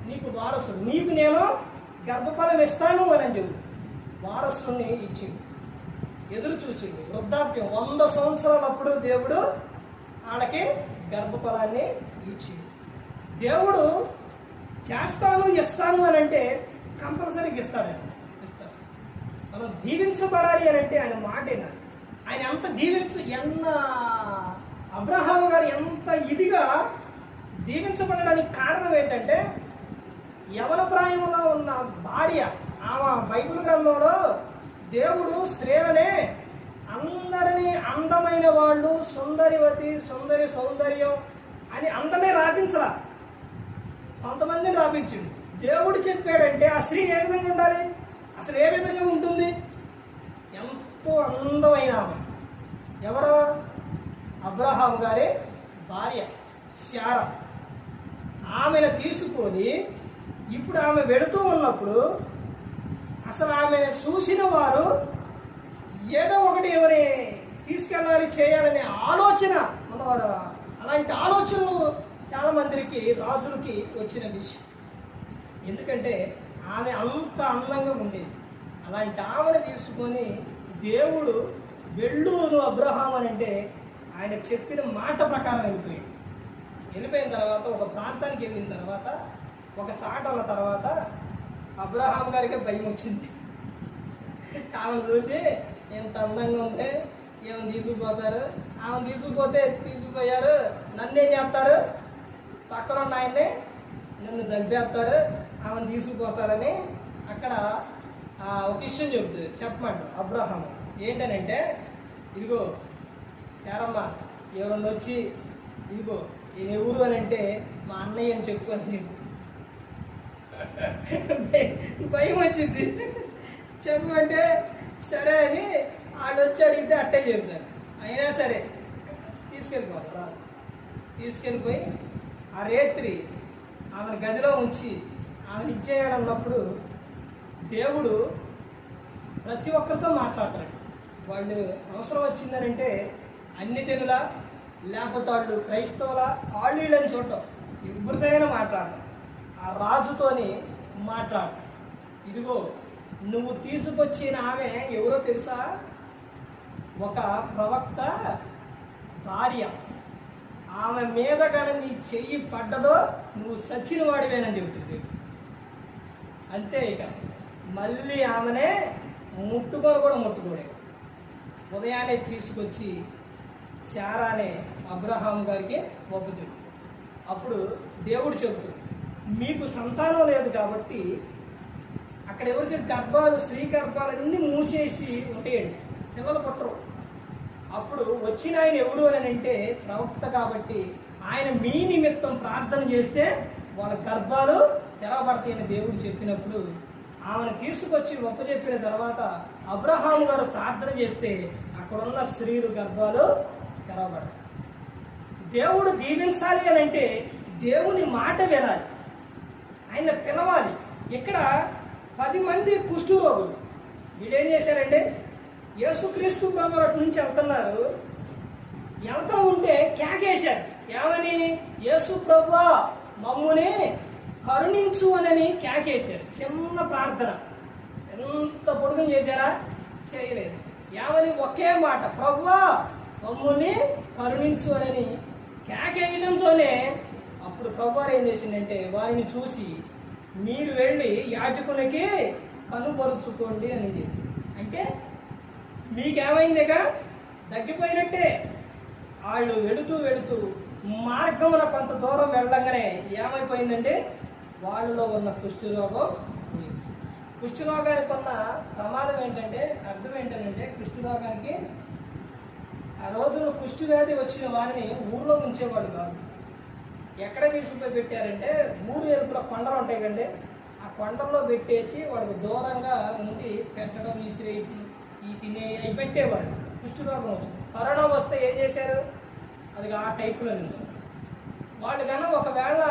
Speaker 1: నీకు వారసుడు, నీకు నేను గర్భఫలం ఇస్తాను అని చెప్పి వారసుని ఇచ్చింది. ఎదురు చూచింది వృద్ధాప్యం 100 సంవత్సరాలప్పుడు దేవుడు వాళ్ళకి గర్భఫలాన్ని ఇచ్చింది. దేవుడు చేస్తాను ఇస్తాను అని అంటే కంపల్సరీగా ఇస్తాడు. మనం దీవించబడాలి అని అంటే ఆయన మాట వినాలి. ఆయన ఎంత అబ్రహాము గారు ఎంత ఇదిగా దీవించబడడానికి కారణం ఏంటంటే, యవన ప్రాయంలో ఉన్న భార్య, ఆమె బైబిల్ గ్రంథంలో దేవుడు స్త్రీలనే అందరినీ అందమైన వాళ్ళు, సౌందర్యం అని అందరినీ రాపించలా, కొంతమందిని రాపించిండు. దేవుడు చెప్పాడంటే ఆ స్త్రీ ఏ విధంగా ఉండాలి, అసలు ఏ విధంగా ఉంటుంది? ఎంతో అందమైన ఆమె. ఎవరో? అబ్రహాం గారి భార్య శారా. ఆమెను తీసుకొని ఇప్పుడు ఆమె వెళుతూ ఉన్నప్పుడు అసలు ఆమె చూసిన వారు ఏదో ఒకటి ఎవరి తీసుకెళ్ళాలి, చేయాలనే ఆలోచన ఉన్నవారు. అలాంటి ఆలోచనలు చాలా మందికి, రాజులకి వచ్చిన విషయం. ఎందుకంటే ఆమె అంత అందంగా ఉండేది. అలాంటి ఆమెను తీసుకొని దేవుడు వెళ్ళు నువ్వు అబ్రహాం అని అంటే ఆయన చెప్పిన మాట ప్రకారం వెళ్ళిపోయిన తర్వాత ఒక ప్రాంతానికి వెళ్ళిన తర్వాత ఒక చాట ఉన్న తర్వాత అబ్రహాం గారికి భయం వచ్చింది. ఆమెను చూసి ఎంత అందంగా ఉంటే ఏమైనా తీసుకుపోతారు, ఆమెను తీసుకుపోయారు, నన్ను ఏం చేస్తారు, పక్కన ఉన్న ఆయన్ని నన్ను చంపేస్తారు, ఆమెను తీసుకుపోతారని అక్కడ ఒక విషయం చెప్పమంట అబ్రహాం. ఏంటనంటే, ఇదిగో శారమ్మ ఎవరన్నా వచ్చి ఇదిగో ఈయన ఎవరు అని అంటే మా అన్నయ్య అని చెప్పు అని చెప్పు. భయం వచ్చింది. చెప్పమంటే సరే అని ఆడు వచ్చి అడిగితే అట్టే చెప్తాను. అయినా సరే తీసుకెళ్ళిపోతారా. తీసుకెళ్ళిపోయి ఆ రేత్రి ఆమెను గదిలో ఉంచి ఆమెను ఇచ్చేయాలన్నప్పుడు దేవుడు ప్రతి ఒక్కరితో మాట్లాడతాడు. వాళ్ళు అవసరం వచ్చిందనంటే అన్ని జనుల లేకపోతే వాళ్ళు క్రైస్తవుల వాళ్ళు వీళ్ళని చూడటం ఎవరితోనైనా మాట్లాడటం. ఆ రాజుతోని మాట్లాడటం. ఇదిగో నువ్వు తీసుకొచ్చిన ఆమె ఎవరో తెలుసా? ఒక ప్రవక్త భార్య. ఆమె మీద కానీ నీ చెయ్యి పడ్డదో నువ్వు సచ్చిన వాడివేనని చెబుతుంది. అంతే. ఇక మళ్ళీ ఆమెనే ముట్టుకోడే. ఉదయాన్నే తీసుకొచ్చి శారానే అబ్రహాం గారికి ఒప్పుచెప్పు. అప్పుడు దేవుడు చెబుతాడు, మీకు సంతానం లేదు కాబట్టి అక్కడ ఎవరికి గర్భాలు, స్త్రీ గర్భాలన్నీ మూసేసి ఉంటాయండి, పిల్లలు పుట్టరు. అప్పుడు వచ్చిన ఆయన ఎవరు అని అంటే ప్రవక్త కాబట్టి ఆయన మీ నిమిత్తం ప్రార్థన చేస్తే వాళ్ళ గర్భాలు తెరవబడతాయని దేవుడు చెప్పినప్పుడు ఆమెను తీసుకొచ్చి ఒప్పచెప్పిన తర్వాత అబ్రహాం గారు ప్రార్థన చేస్తే అక్కడున్న స్త్రీలు గర్భాలు తెరవబడతాయి. దేవుడు దీవించాలి అని అంటే దేవుని మాట వినాలి, ఆయన పిలవాలి. ఇక్కడ 10 మంది కుష్ఠరోగులు వీడేం చేశారంటే యేసుక్రీస్తు ప్రభు అటు నుంచి వెళ్తున్నారు. వెళ్తూ ఉంటే కేకేశారు. ఏమని? యేసు ప్రభువా మమ్ముని కరుణించు అని కేకేశారు. చిన్న ప్రార్థన. ఎంత పొడుగు చేశారా? చేయలేదు. ఏమని? ఒకే మాట, ప్రభువా మమ్ముని కరుణించు అని కేకేయడంతోనే అప్పుడు ప్రభు ఏం చేసిందంటే వారిని చూసి మీరు వెళ్ళి యాజకునికి కనుపరుచుకోండి అని చెప్పి. అంటే మీకేమైందిగా తగ్గిపోయినట్టే. వాళ్ళు వెడుతూ మార్గమున కొంత దూరం వెళ్ళగానే ఏమైపోయిందంటే వాళ్ళలో ఉన్న కుష్ఠరోగానికి ఉన్న ప్రమాదం ఏంటంటే, అర్థం ఏంటంటే కుష్ఠరోగానికి ఆ రోజున కుష్ఠవ్యాధి వచ్చిన వారిని ఊళ్ళో ఉంచేవాడు కాదు. ఎక్కడ తీసుకుపోయి పెట్టారంటే ఊరు ఎరుపుల కొండలు ఉంటాయి కండి, ఆ కొండల్లో పెట్టేసి వాడికి దూరంగా ఉండి పెట్టడం, విసిరేయటం, ఈ తినే అవి పెట్టేవాడు. కుష్ఠరోగం వచ్చింది. కరోనా వస్తే ఏం చేశారు? అది ఆ టైపులో నిండు వాళ్ళు కన్నా ఒకవేళ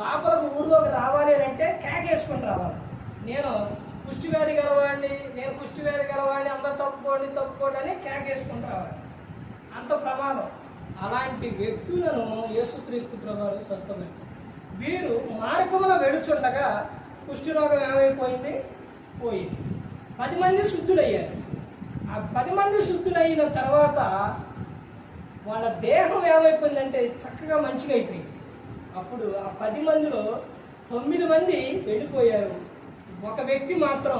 Speaker 1: లోపలకు ఊళ్ళోకి రావాలి అని అంటే కేకేసుకొని రావాలి. నేను కుష్ఠవ్యాధి గలవాడిని అందరూ తప్పుకోండి అని కేకేసుకొని రావాలి. అంత ప్రమాదం. అలాంటి వ్యక్తులను యేసుక్రీస్తు ప్రభువు స్వస్థపరిచారు. వీరు మార్గమున వెడుచుండగా కుష్ఠరోగం ఏమైపోయింది? పోయింది. 10 మంది శుద్ధులయ్యారు. ఆ 10 మంది శుద్ధులైన తర్వాత వాళ్ళ దేహం ఏమైపోయిందంటే చక్కగా మంచిగా అయిపోయింది. అప్పుడు ఆ 10 మందిలో 9 మంది వెళ్ళిపోయారు. ఒక వ్యక్తి మాత్రం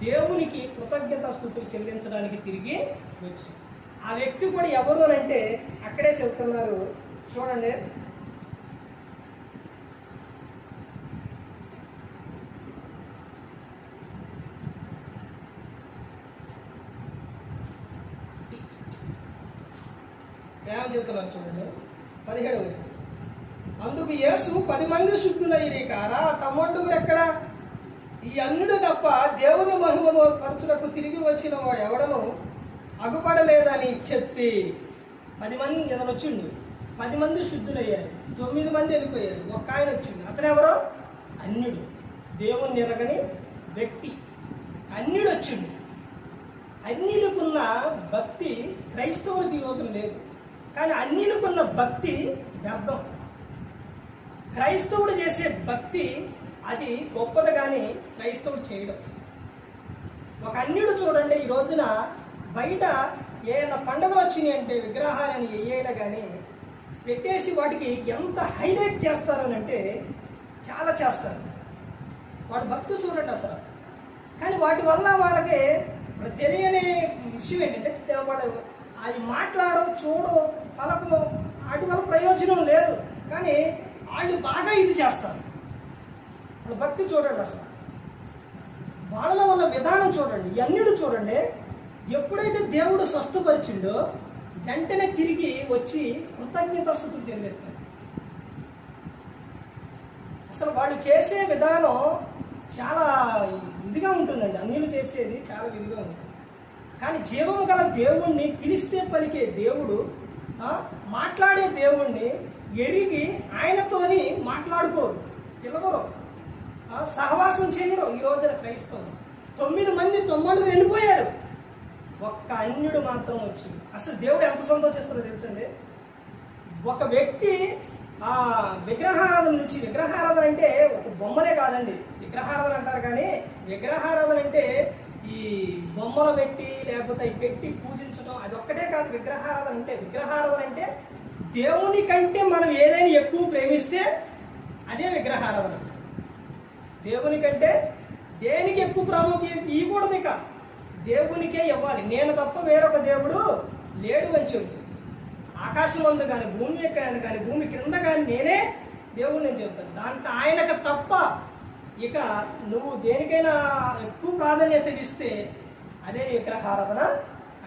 Speaker 1: దేవునికి కృతజ్ఞతాస్తుతులు చెల్లించడానికి తిరిగి వచ్చి. ఆ వ్యక్తి కూడా ఎవరు అని అంటే అక్కడే చెబుతున్నారు, చూడండి. ఏమని చెప్తున్నారు చూడండి, 17వ వచనం. అందుకు యేసు 10 మంది శుద్ధులైరి కారా, తమ్ముడుగురు ఎక్కడ? ఈ అన్యుడు తప్ప దేవుని మహిమ పరచులకు తిరిగి వచ్చిన వాడు ఎవడను అగుపడలేదని చెప్పి 10 మంది ఏదైనా వచ్చిండు. 10 మంది శుద్ధులయ్యారు, 9 మంది వెళ్ళిపోయారు. ఒక్క ఆయన వచ్చిండు. అతను ఎవరో? అన్యుడు, దేవుని ఎరగని వ్యక్తి. అన్యుడు వచ్చిండు. అన్యులకున్న భక్తి క్రైస్తవులకు ఈ రోజున లేదు. కానీ అన్యులకున్న భక్తి వ్యర్థం. క్రైస్తవుడు చేసే భక్తి అది గొప్పది, కానీ క్రైస్తవుడు చేయడం. ఒక అన్యుడు చూడండి, ఈ రోజున బయట ఏమైనా పండుగలు వచ్చినాయి అంటే విగ్రహాలని వేయైనా కానీ పెట్టేసి వాటికి ఎంత హైలైట్ చేస్తారనంటే చాలా చేస్తారు. వాడి భక్తి చూడండి అసలు. కానీ వాటి వల్ల వాళ్ళకి తెలియని విషయం ఏంటంటే వాడు అది మాట్లాడో చూడో వాళ్ళకు వాటి వల్ల ప్రయోజనం లేదు. కానీ వాళ్ళు బాగా ఇది చేస్తారు. వాళ్ళ భక్తి చూడండి, అసలు వాళ్ళలో ఉన్న విధానం చూడండి, అన్యుడు చూడండి. ఎప్పుడైతే దేవుడు స్వస్థపరిచిండో వెంటనే తిరిగి వచ్చి కృతజ్ఞతాస్తుతులు చెల్లిస్తారు. అసలు వాళ్ళు చేసే విధానం చాలా ఇదిగా ఉంటుందండి. అన్యులు చేసేది చాలా విధిగా ఉంటుంది. కానీ జీవము గల దేవుణ్ణి పిలిస్తే పలికే దేవుడు, మాట్లాడే దేవుణ్ణి ఎరిగి ఆయనతోని మాట్లాడుకోరు, పిలవరు, సహవాసం చేయరు. ఈ రోజున క్రైస్తవులు 9 మంది 9 వెళ్ళిపోయారు, ఒక్క అన్యుడు మాత్రం వచ్చి. అసలు దేవుడు ఎంత సంతోషిస్తారో తెలుసండి. ఒక వ్యక్తి విగ్రహారాధన నుంచి, విగ్రహారాధన అంటే ఒక బొమ్మలే కాదండి. విగ్రహారాధన అంటారు కానీ విగ్రహారాధన అంటే ఈ బొమ్మలు పెట్టి లేకపోతే ఈ పెట్టి పూజించడం అదొక్కటే కాదు. విగ్రహారాధన అంటే దేవుని కంటే మనం ఏదైనా ఎక్కువ ప్రేమిస్తే అదే విగ్రహారాధన. దేవుని కంటే దేనికి ఎక్కువ ప్రాముఖ్యం ఇవ్వకూడదు, ఇక దేవునికే ఇవ్వాలి. నేను తప్ప వేరొక దేవుడు లేడు అని చెబుతుంది. ఆకాశం అందు కానీ భూమి ఎక్కడ కానీ భూమి క్రింద కానీ నేనే దేవుడు నేను చెబుతాను. దాంట్లో ఆయనకు తప్ప ఇక నువ్వు దేనికైనా ఎక్కువ ప్రాధాన్యత ఇస్తే అదే విగ్రహారాధన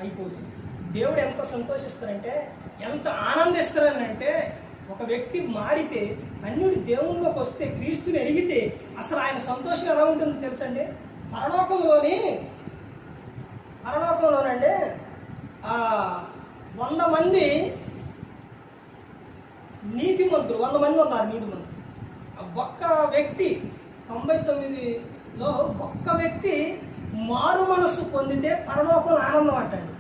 Speaker 1: అయిపోతుంది. దేవుడు ఎంత సంతోషిస్తారంటే, ఎంత ఆనందిస్తారనంటే, ఒక వ్యక్తి మారితే, అన్యుడు దేవుళ్ళలోకి వస్తే, క్రీస్తుని ఎరిగితే అసలు ఆయన సంతోషం ఎలా ఉంటుందో తెలుసండి. పరలోకంలోనండి 100 మంది నీతిమంతులు, 100 మంది ఉన్నారు నీతిమంతులు. ఒక్క వ్యక్తి 99లో ఒక్క వ్యక్తి మారు మనస్సు పొందితే పరలోకం ఆనందం అంటండి,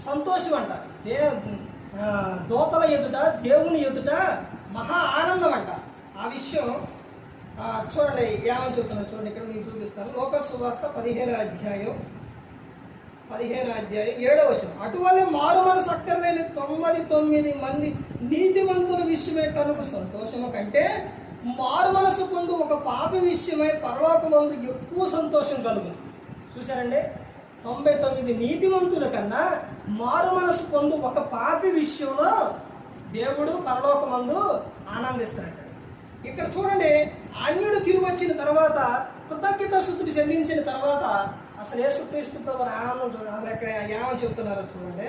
Speaker 1: సంతోషం అంట. దోతల ఎదుట, దేవుని ఎదుట మహా ఆనందం అంట. ఆ విషయం చూడండి ఏమని చెప్తున్నారు చూడండి. ఇక్కడ మీకు చూపిస్తాను. లోకాసు వార్త 15వ అధ్యాయం 7వ వచనం. అటువలే మారు మనసు అక్కర్లేని 99 మంది నీతిమంతుల విషయమే కనుక సంతోషము కంటే మారు మనసు పొందు ఒక పాపి విషయమై పరలోకమందు ఎక్కువ సంతోషం కలుగు. చూశారండి, 99 నీతిమంతుల కన్నా మారు మనసు పొందు ఒక పాపి విషయంలో దేవుడు పరలోకమందు ఆనందిస్తాడు. ఇక్కడ చూడండి, అన్యుడు తిరిగి వచ్చిన తర్వాత, కృతజ్ఞతాస్తుతులు చెల్లించిన తర్వాత అసలు యేసుక్రీస్తు ప్రభువు ఆనందం చూడండి. ఇక్కడ ఏమని చెప్తున్నారో చూడండి.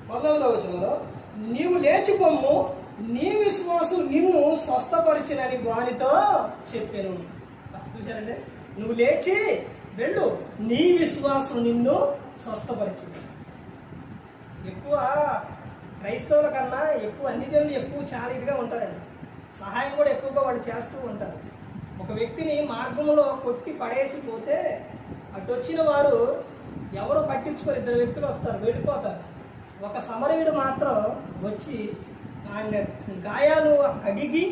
Speaker 1: 19వ వచనంలో, నీవు లేచిపోమ్ము, నీ విశ్వాసం నిన్ను స్వస్థపరిచినని వానితో చెప్పాను. చూశారండి, నువ్వు లేచి వెళ్ళు, నీ విశ్వాసం నిన్ను స్వస్థపరిచింది. ఎక్కువ క్రైస్తవుల కన్నా ఎక్కువ అన్ని జనులు ఎక్కువ చాలా ఇదిగా ఉంటారండి. సహాయం కూడా ఎక్కువగా వాళ్ళు చేస్తూ ఉంటారు. ఒక వ్యక్తిని మార్గంలో కొట్టి పడేసిపోతే అటు వచ్చిన వారు ఎవరు పట్టించుకోరు. 2 వ్యక్తులు వస్తారు, వెళ్ళిపోతారు. ఒక సమరయుడు మాత్రం వచ్చి ఆయన గాయాలు కడిగి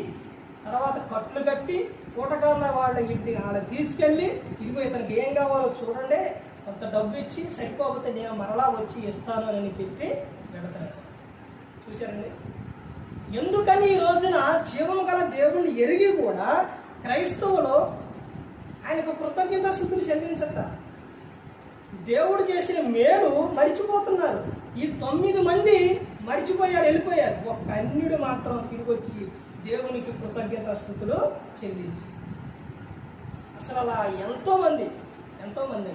Speaker 1: తర్వాత కట్లు కట్టి పూటకాల వాళ్ళ ఇంటికి వాళ్ళని తీసుకెళ్ళి, ఇదిగో ఇతనికి ఏం కావాలో చూడండి, కొంత డబ్బు ఇచ్చి సరిపోతే నేను మరలా వచ్చి ఇస్తాను అని చెప్పి వెళతారు. చూశారండి, ఎందుకని ఈ రోజున జీవం గల దేవుణ్ణి ఎరిగి కూడా క్రైస్తవులు ఆయనకు కృతజ్ఞతాస్తుతులు చెల్లించట, దేవుడు చేసిన మేలు మరిచిపోతున్నారు. ఈ 9 మంది మరిచిపోయారు, వెళ్ళిపోయారు. ఒక అన్యుడు మాత్రం తిరిగి వచ్చి దేవునికి కృతజ్ఞతాస్తుతులు చెల్లించి. అసలు అలా ఎంతో మంది అండి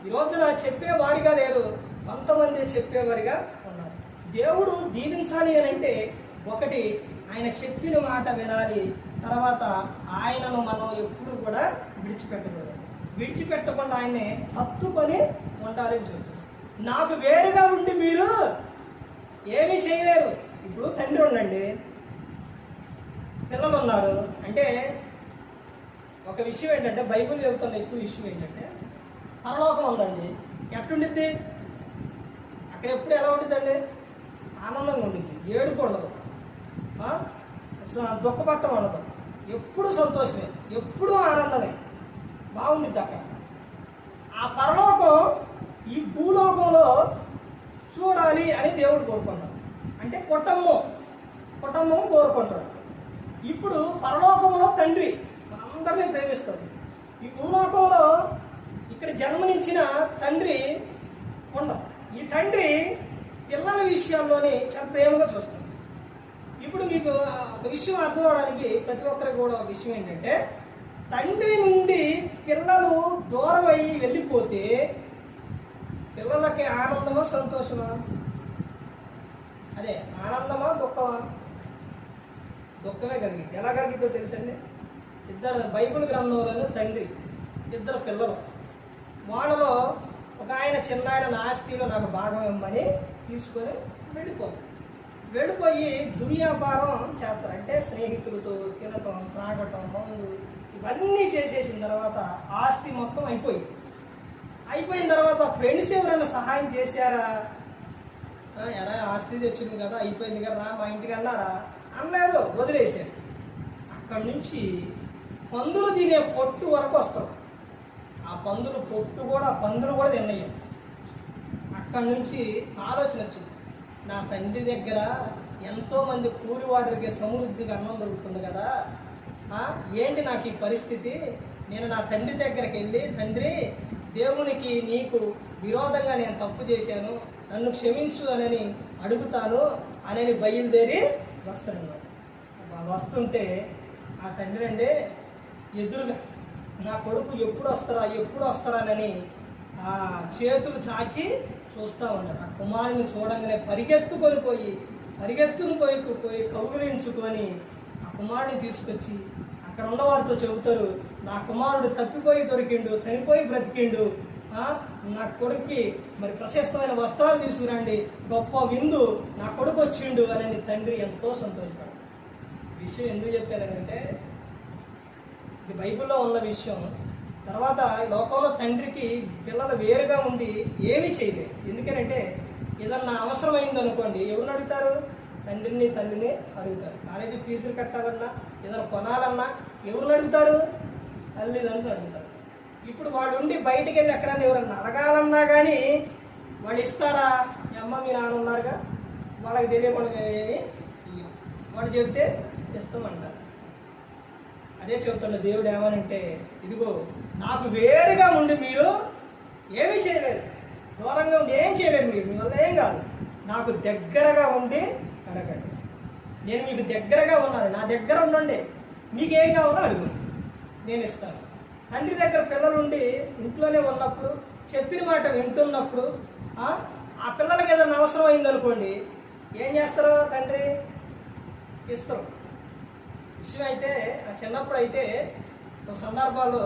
Speaker 1: ఈ రోజున చెప్పేవారిగా లేరు, కొంతమంది చెప్పేవారిగా ఉన్నారు. దేవుడు దీవించాలి అని అంటే ఒకటి ఆయన చెప్పిన మాట వినాలి, తర్వాత ఆయనను మనం ఎప్పుడు కూడా విడిచిపెట్టకుండా ఆయన్ని హత్తుకొని ఉండాలని చెప్తారు. నాకు వేరుగా ఉండి మీరు ఏమీ చేయలేరు. ఇప్పుడు తండ్రి ఉండండి, పిల్లలు ఉన్నారు అంటే ఒక విషయం ఏంటంటే, బైబిల్ చెబుతున్న ఎక్కువ విషయం ఏంటంటే, పరలోకం ఉందండి, ఎట్లుండిద్ది అక్కడ ఎప్పుడు ఎలా ఉంటుందండి? ఆనందంగా ఉండిద్ది, ఏడుపు ఉండదు, దుఃఖపట్టం ఉండదు, ఎప్పుడు సంతోషమే, ఎప్పుడు ఆనందమే, బాగుండిద్ది అక్కడ. ఆ పరలోకం ఈ భూలోకంలో చూడాలి అని దేవుడు కోరుకుంటాడు. అంటే కుటుంబం కోరుకుంటాడు. ఇప్పుడు పరలోకంలో తండ్రి మనందరినీ ప్రేమిస్తాడు. ఈ భూలోకంలో ఇక్కడ జన్మనిచ్చిన తండ్రి ఉండదు. ఈ తండ్రి పిల్లల విషయాల్లోని చాలా ప్రేమగా చూస్తాడు. ఇప్పుడు ఇప్పుడు మీకు ఒక విషయం అర్థం అవడానికి ప్రతి ఒక్కరికి కూడా ఒక విషయం ఏంటంటే, తండ్రి నుండి పిల్లలు దూరం అయ్యి వెళ్ళిపోతే పిల్లలకి ఆనందమా సంతోషమా? అదే ఆనందమా దుఃఖమా? దుఃఖమే కలిగింది. ఎలా కలిగిందో తెలుసండి? ఇద్దరు బైబిల్ గ్రంథంలోని తండ్రి, ఇద్దరు పిల్లలు. వాళ్ళలో ఒక ఆయన చిన్న ఆయన నా ఆస్తిలో నాకు భాగం ఇవ్వమని తీసుకొని వెళ్ళిపోయి దుర్వ్యాపారం చేస్తారు. అంటే స్నేహితులతో తినటం, త్రాగటం, మందు ఇవన్నీ చేసేసిన తర్వాత ఆస్తి మొత్తం అయిపోయిన తర్వాత ఫ్రెండ్స్ ఎవరైనా సహాయం చేశారా? ఎలా ఆస్తి తెచ్చింది కదా, అయిపోయింది కదా, మా ఇంటికి అన్నారా? అనలేదు, వదిలేశారు. అక్కడి నుంచి పందులు తినే పొట్టు వరకు వస్తారు. ఆ పందులు కూడా తిన్నాయి. అక్కడి నుంచి ఆలోచన వచ్చింది, నా తండ్రి దగ్గర ఎంతోమంది కూలివాడికి సమృద్ధిగా అన్నం దొరుకుతుంది కదా, ఏంటి నాకు ఈ పరిస్థితి? నేను నా తండ్రి దగ్గరికి వెళ్ళి, తండ్రి, దేవునికి నీకు విరోధంగా నేను తప్పు చేశాను, నన్ను క్షమించు అని అడుగుతాను అని బయలుదేరి వస్తుంటే ఆ తండ్రి అండి ఎదురుగా నా కొడుకు ఎప్పుడు వస్తారానని ఆ చేతులు చాచి చూస్తూ ఉన్నాడు. ఆ కుమారుని చూడంగానే పరిగెత్తుని పోయి కౌగిలించుకొని ఆ కుమారుని తీసుకొచ్చి అక్కడ ఉన్న వారితో చెబుతారు, నా కుమారుడు తప్పిపోయి దొరికిండు, చనిపోయి బ్రతికిండు, నా కొడుక్కి మరి ప్రశస్తమైన వస్త్రాలు తీసుకురండి, గొప్ప విందు, నా కొడుకు వచ్చిండు అని తండ్రి ఎంతో సంతోషపడ్డాడు. విషయం ఎందుకు చెప్పారంటే, ఇది బైబిల్లో ఉన్న విషయం. తర్వాత లోకంలో తండ్రికి పిల్లలు వేరుగా ఉండి ఏమీ చేయలేదు. ఎందుకనంటే ఏదన్నా అవసరమైంది అనుకోండి, ఎవరిని అడుగుతారు? తండ్రిని తల్లిని అడుగుతారు. కాలేజీ ఫీజులు కట్టాలన్నా, ఏదైనా కొనాలన్నా ఎవరిని అడుగుతారు? తల్లిదండ్రులు అడుగుతారు. ఇప్పుడు వాడు ఉండి బయటికి వెళ్ళి ఎక్కడన్నా ఎవరన్నా అడగాలన్నా కానీ వాడు ఇస్తారా? అమ్మ మీ నాన్న ఉన్నారుగా, వాళ్ళకి తెలియకుండా మేమేమి వాడు చెబితే ఇస్తామంటారు. అదే చెబుతున్న దేవుడు ఏమనంటే, ఇదిగో నాకు వేరుగా ఉండి మీరు ఏమీ చేయలేరు, దూరంగా ఉండి ఏం చేయలేరు, మీరు మీ వల్ల ఏం కాదు, నాకు దగ్గరగా ఉండి అడగండి. నేను మీకు దగ్గరగా ఉన్నాను, నా దగ్గర ఉండండి, మీకేం కావాలో అడుగు, నేను ఇస్తాను. తండ్రి దగ్గర పిల్లలుండి ఇంట్లోనే ఉన్నప్పుడు, చెప్పిన మాట వింటున్నప్పుడు ఆ పిల్లలకి ఏదైనా అవసరం అయిందనుకోండి, ఏం చేస్తారు? తండ్రి ఇస్తారు. విషయం అయితే చిన్నప్పుడు అయితే సందర్భాల్లో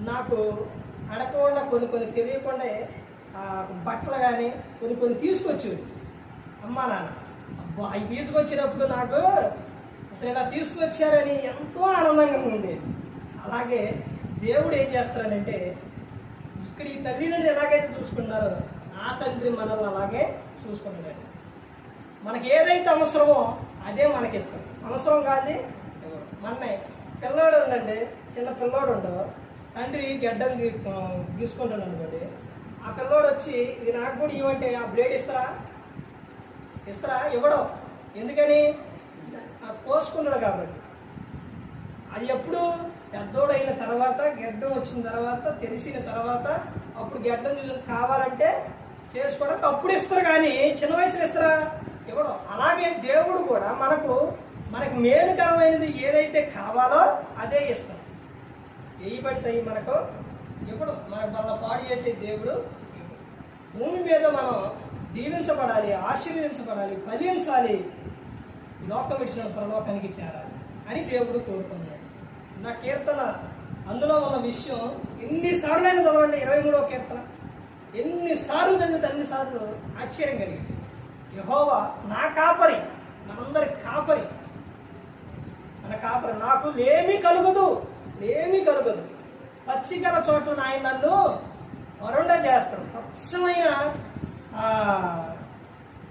Speaker 1: నాకు అడగకుండా కొన్ని తెలియకుండా బట్టలు కానీ కొన్ని తీసుకొచ్చేవి అమ్మా నాన్న. అబ్బా, అవి తీసుకొచ్చినప్పుడు నాకు అసలు ఇలా తీసుకొచ్చారని ఎంతో ఆనందంగా ఉండేది. అలాగే దేవుడు ఏం చేస్తారనంటే, ఇక్కడ ఈ తల్లిదండ్రులు ఎలాగైతే చూసుకున్నారో ఆ తండ్రి మనల్ని అలాగే చూసుకుంటున్నాడు. మనకి ఏదైతే అవసరమో అదే మనకిస్తాం. అవసరం కాదు మనమే. పిల్లోడు ఉండండి, చిన్న పిల్లోడు ఉండవు, తండ్రి గడ్డం తీసుకుంటాడు అనుకోండి, ఆ పిల్లోడు వచ్చి ఇది నాకు కూడా ఇవ్వంటే ఆ బ్లేడ్ ఇస్తారా? ఇవ్వడం. ఎందుకని? పోసుకున్నాడు కాబట్టి. అది ఎప్పుడు పెద్దోడు అయిన తర్వాత, గడ్డం వచ్చిన తర్వాత, తెలిసిన తర్వాత, అప్పుడు గడ్డం కావాలంటే చేసుకోవడానికి అప్పుడు ఇస్తారు, కానీ చిన్న వయసులో ఇస్తారా? ఇవ్వడం. అలాగే దేవుడు కూడా మనకు మేలుకరమైనది ఏదైతే కావాలో అదే ఇస్తాం. వేయబడతాయి మనకు ఇవ్వడం. మన పాడు చేసే దేవుడు భూమి మీద మనం దీవించబడాలి, ఆశీర్వదించబడాలి, ఫలించాలి, లోకం విడిచిన పరలోకానికి చేరాలి అని దేవుడు కోరుకున్నాడు. నా కీర్తన అందులో ఉన్న విషయం ఎన్నిసార్లైనా చదవండి, 23వ కీర్తన ఎన్నిసార్లు చదివితే అన్నిసార్లు ఆశ్చర్యం కలిగింది. యెహోవా నా కాపరి, మనందరి కాపరి, మన కాపరి, నాకు లేమి కలుగదు. పచ్చిగల చోట్ల ఆయన నన్ను వరుండ చేస్తాడు. పచ్చమైన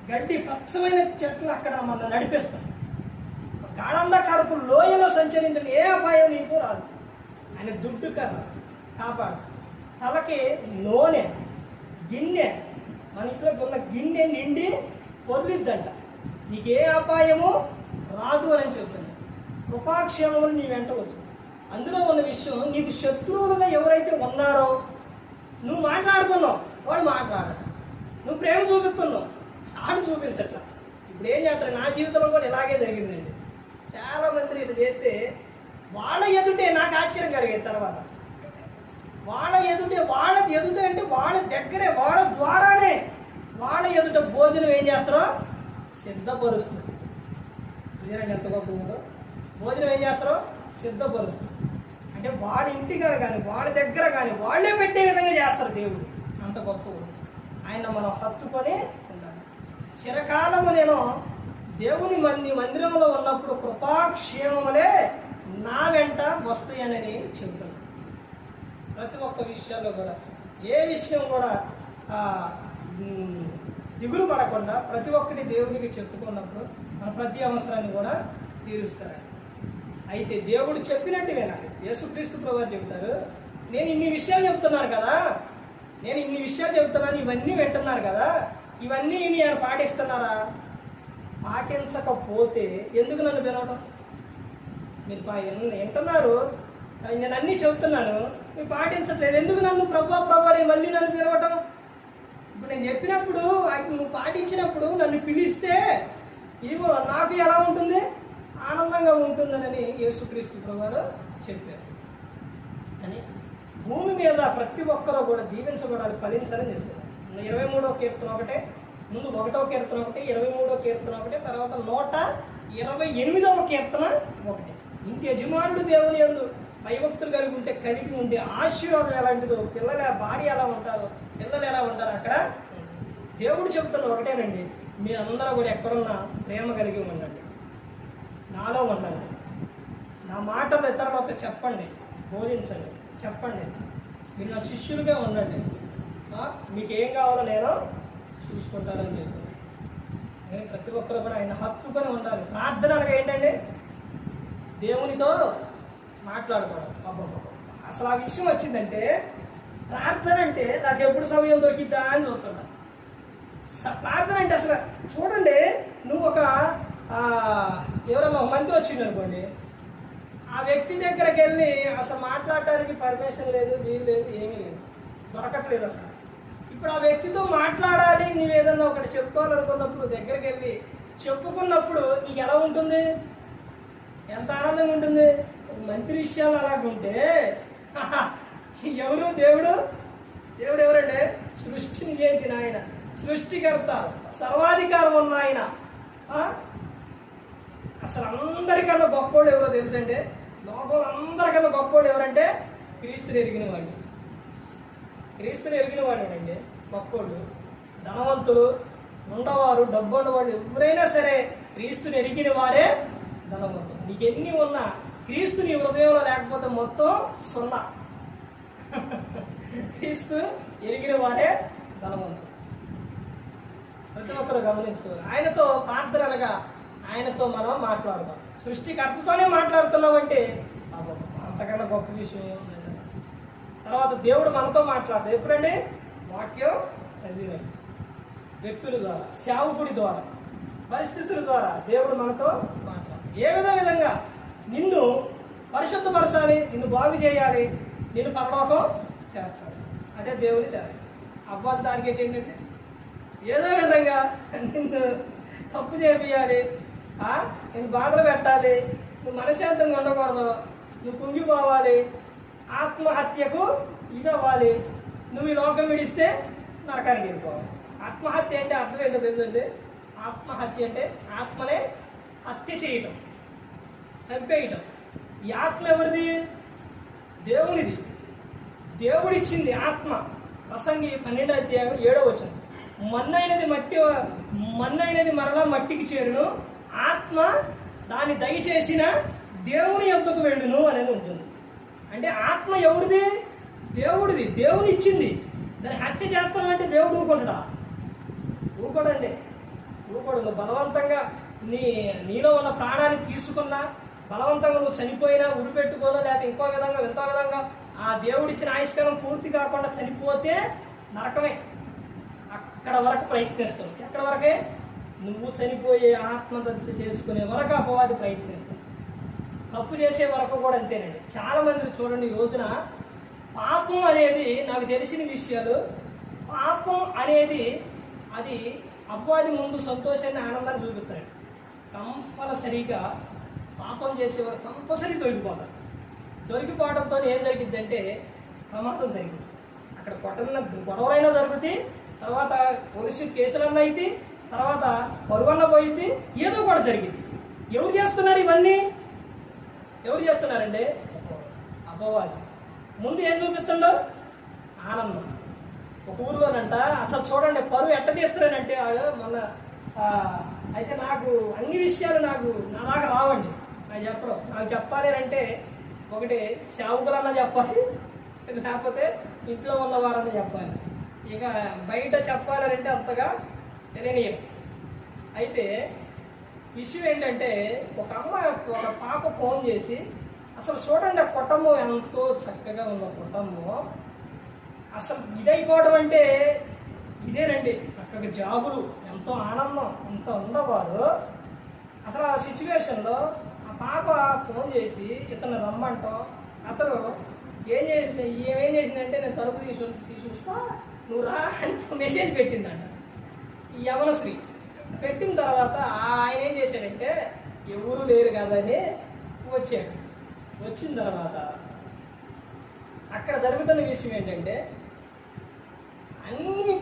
Speaker 1: గడ్డి, పచ్చమైన చెట్లు అక్కడ మన నడిపిస్తాడు. గాఢంధకారపు లోయలో సంచరించిన ఏ అపాయం నీకు రాదు. ఆయన దుడ్డు కర్ర కాపాడు. తలకి నూనె గిన్నె, మన ఇంట్లో ఉన్న గిన్నె నిండి పొర్లిద్దంట, నీకే అపాయము రాదు అని చెప్తున్నాడు. కృపాక్షేమములు నీ వెంట వచ్చు. అందులో ఉన్న విషయం, నీకు శత్రువులుగా ఎవరైతే ఉన్నారో, నువ్వు మాట్లాడుతున్నావు, వాడు మాట్లాడట. నువ్వు ప్రేమ చూపిస్తున్నావు, ఆడు చూపించట్లా. ఇప్పుడు ఏం చేస్తారు, నా జీవితంలో కూడా ఇలాగే జరిగిందండి. చాలా మంది ఇటు చేస్తే వాళ్ళ ఎదుటే నాకు ఆశ్చర్యం కలిగేది. తర్వాత వాళ్ళ ఎదుటే అంటే వాళ్ళ దగ్గరే, వాళ్ళ ద్వారానే వాళ్ళ ఎదుట భోజనం ఏం చేస్తారో సిద్ధపరుస్తుంది. ఎంత గొప్ప ఉందో, భోజనం ఏం చేస్తారో సిద్ధపరుస్తుంది. అంటే వాళ్ళ ఇంటికాడ కానీ వాళ్ళ దగ్గర కానీ వాళ్ళే పెట్టే విధంగా చేస్తారు దేవుడు. అంత గొప్ప ఆయన మనం హత్తుకొని ఉండాలి. చిరకాలము నేను దేవుని మందిరంలో ఉన్నప్పుడు కృపాక్షేమములే నా వెంట వస్తాయని చెబుతున్నాను. ప్రతి ఒక్క విషయాల్లో కూడా, ఏ విషయం కూడా దిగులు పడకుండా ప్రతి ఒక్కటి దేవునికి చెప్పుకున్నప్పుడు మన ప్రతి అవసరాన్ని కూడా తీరుస్తారు. అయితే దేవుడు చెప్పినట్టు వినాలి. యేసుక్రీస్తు ప్రభువు చెబుతారు, నేను ఇన్ని విషయాలు చెప్తున్నాను కదా, ఇవన్నీ వింటున్నారు కదా, ఇవన్నీ నేను పాటిస్తున్నారా? పాటించకపోతే ఎందుకు నన్ను పిలవడం? మీరు వింటున్నారు, నేను అన్నీ చెబుతున్నాను, మీరు పాటించట్లేదు, ఎందుకు నన్ను ప్రభు మళ్ళీ నన్ను పిలవటం? ఇప్పుడు నేను చెప్పినప్పుడు నువ్వు పాటించినప్పుడు నన్ను పిలిస్తే ఇవో నాకు ఎలా ఉంటుంది? ఆనందంగా ఉంటుందని యేసుక్రీస్తు ప్రభువారు చెప్పారు. అని భూమి మీద ప్రతి ఒక్కరూ కూడా దీవించబడాలి, ఫలించాలని చెప్తున్నారు. 23వ కీర్తన ఒకటే, ముందు 1వ కీర్తన ఒకటి, 23వ కీర్తన ఒకటి, తర్వాత 128వ కీర్తన ఒకటి. ఇంటి యజమానుడు దేవుని యందు భయభక్తులు కలిగి ఉండే ఆశీర్వాదం ఎలాంటిదో, భార్య ఎలా ఉంటారో, పిల్లలు ఎలా ఉంటారో అక్కడ దేవుడు చెబుతున్న ఒకటేనండి, మీరందరూ కూడా ఎక్కడున్నా ప్రేమ కలిగి ఉండండి, నాలో ఉండండి, నా మాటలు ఇతరులకు చెప్పండి, బోధించండి, చెప్పండి, మీరు నా శిష్యులుగా ఉండండి, మీకు ఏం కావాలో నేను చూసుకుంటానని చెప్తాను. నేను ప్రతి ఒక్కరు కూడా ఆయన హత్తుకొని ఉండాలి. ప్రార్థన అనగా ఏంటండి? దేవునితో మాట్లాడుకోవడం. అసలు ఆ విషయం వచ్చిందంటే, ప్రార్థన అంటే నాకు ఎప్పుడు సమయం దొరికిద్దా అని చూస్తున్నా. ప్రార్థన అంటే అసలు చూడండి, నువ్వు ఎవరన్నా ఒక మంత్రి వచ్చింది అనుకోండి, ఆ వ్యక్తి దగ్గరికి వెళ్ళి అసలు మాట్లాడటానికి పర్మిషన్ లేదు, వీలు లేదు, ఏమీ లేదు, దొరకట్లేదు అసలు. ఇప్పుడు ఆ వ్యక్తితో మాట్లాడాలి, నువ్వు ఏదన్నా ఒకటి చెప్పుకోవాలనుకున్నప్పుడు దగ్గరికి వెళ్ళి చెప్పుకున్నప్పుడు నీకు ఎలా ఉంటుంది? ఎంత ఆనందంగా ఉంటుంది? మంత్రి విషయాలు అలాగుంటే ఎవరు? దేవుడు ఎవరండి? సృష్టిని చేసిన ఆయన, సృష్టికర్త, సర్వాధికారం ఉన్న ఆయన. అసలు అందరికన్నా గొప్పోడు ఎవరో తెలుసంటే, లోకంలో అందరికన్నా గొప్పోడు ఎవరంటే క్రీస్తుని ఎరిగిన వాడు. క్రీస్తుని ఎరిగిన వాడేనండి గొప్పోడు. ధనవంతులు, ఉండవారు, డబ్బు ఉన్నవాడు ఎవరైనా సరే క్రీస్తుని ఎరిగిన వారే ధనవంతులు. నీకు ఎన్ని ఉన్నా క్రీస్తు నీ హృదయంలో లేకపోతే మొత్తం సున్నా. క్రీస్తు ఎరిగిన వాడే ధనవంతుడు. ప్రతి ఒక్కరు గమనించుకోవాలి. ఆయనతో ప్రార్థనలుగా ఆయనతో మనం మాట్లాడతాం. సృష్టికర్తతోనే మాట్లాడుతున్నామంటే అంతకన్నా గొప్ప విషయం ఏముంది? తర్వాత దేవుడు మనతో మాట్లాడతాడు. ఎప్పుడండి? వాక్యం చదివిన వ్యక్తుల ద్వారా, సేవకుడి ద్వారా, పరిస్థితుల ద్వారా దేవుడు మనతో మాట్లాడతాడు. ఏ విధంగా నిన్ను పరిశుద్ధపరచాలి, నిన్ను బాగు చేయాలి, నిన్ను పరలోకం చేర్చాలి. అదే దేవుని దారి. అబ్బాయి టార్గెట్ ఏంటంటే ఏదో విధంగా నిన్ను తప్పు చేయాలి, నేను బాధలు పెట్టాలి, నువ్వు మనశాంతంగా ఉండకూడదు, నువ్వు కుంగిపోవాలి, ఆత్మహత్యకు ఇదవ్వాలి, నువ్వు ఈ లోకం విడిస్తే నరకానికి వెళ్ళిపోవాలి. ఆత్మహత్య అంటే అర్థం ఏంటో తెలుసండి? ఆత్మహత్య అంటే ఆత్మనే హత్య చేయటం, చంపేయటం. ఈ ఆత్మ ఎవరిది? దేవునిది. దేవుడిచ్చింది ఆత్మ. ప్రసంగి 12వ అధ్యాయం 7వ వచనం, మన్నైనది మరలా మట్టికి చేరును, ఆత్మ దాన్ని దయచేసిన దేవుని యొద్దకు వెళ్ళును అనేది ఉంటుంది. అంటే ఆత్మ ఎవరిది? దేవుడిది. దేవుని ఇచ్చింది. దాన్ని హత్య చేస్తానంటే దేవుడు ఊరుకుంటాడా? ఊరుకోడండి, ఊరుకోడు. నువ్వు బలవంతంగా నీలో ఉన్న ప్రాణాన్ని తీసుకున్నా, బలవంతంగా నువ్వు చనిపోయినా, ఉరిపెట్టుకోదా, లేకపోతే ఇంకో విధంగా ఆ దేవుడిచ్చిన ఆయుష్కాలం పూర్తి కాకుండా చనిపోతే నరకమే. అక్కడ వరకు ప్రయత్నిస్తావు. ఎక్కడ వరకే? నువ్వు చనిపోయే ఆత్మహత్య చేసుకునే వరకు అపవాది ప్రయత్నిస్తావు. తప్పు చేసే వరకు కూడా అంతేనండి. చాలా మంది చూడండి, ఈ రోజున పాపం అనేది, నాకు తెలిసిన విషయాలు, పాపం అనేది అది అపవాది ముందు సంతోషాన్ని ఆనందాన్ని చూపిస్తాడు. కంపల్సరిగా పాపం చేసేవారు కంపల్సరీ దొరికిపోతారు. దొరికిపోవడంతో ఏం జరిగిద్దంటే ప్రమాదం జరిగింది. అక్కడ గొడవలైనా జరుగుతాయి, తర్వాత పోలీసు కేసులన్నా అయితే, తర్వాత పరువన్న పోయింది, ఏదో కూడా జరిగింది. ఎవరు చేస్తున్నారు ఇవన్నీ? ఎవరు చేస్తున్నారండి? అపవాది. ముందు ఏం చూపిస్తుండో? ఆనందం. ఒక ఊర్లోనంట అసలు చూడండి పరువు ఎట్ట తీస్తున్నానంటే వాడు మొన్న అయితే నాకు అన్ని విషయాలు నాలాగా రావండి, నాకు చెప్పడం. నాకు చెప్పాలి అంటే ఒకటి సేవకులన్నా చెప్పాలి, లేకపోతే ఇంట్లో ఉన్నవారన్నా చెప్పాలి. ఇక బయట చెప్పాలంటే అంతగా తెలియనియం. అయితే విషయం ఏంటంటే ఒక పాప ఫోన్ చేసి, అసలు చూడండి ఆ కుటుంబం ఎంతో చక్కగా ఉన్న కుటుంబం అసలు ఇదైపోవడం అంటే ఇదేనండి. చక్కగా జాబులు, ఎంతో ఆనందం, అంత ఉన్నవారు. అసలు ఆ సిచ్యువేషన్లో ఆ పాప ఫోన్ చేసి ఇతను రమ్మంటాం. అతను ఏమేం చేసిందంటే నేను తలుపు తీసుకొస్తా నువ్వు రా అని మెసేజ్ పెట్టిందంట. ఈ యవనశ్రీ పెట్టిన తర్వాత ఆయన ఏం చేశాడంటే ఎవరు లేరు కదని వచ్చాడు. వచ్చిన తర్వాత అక్కడ జరుగుతున్న విషయం ఏంటంటే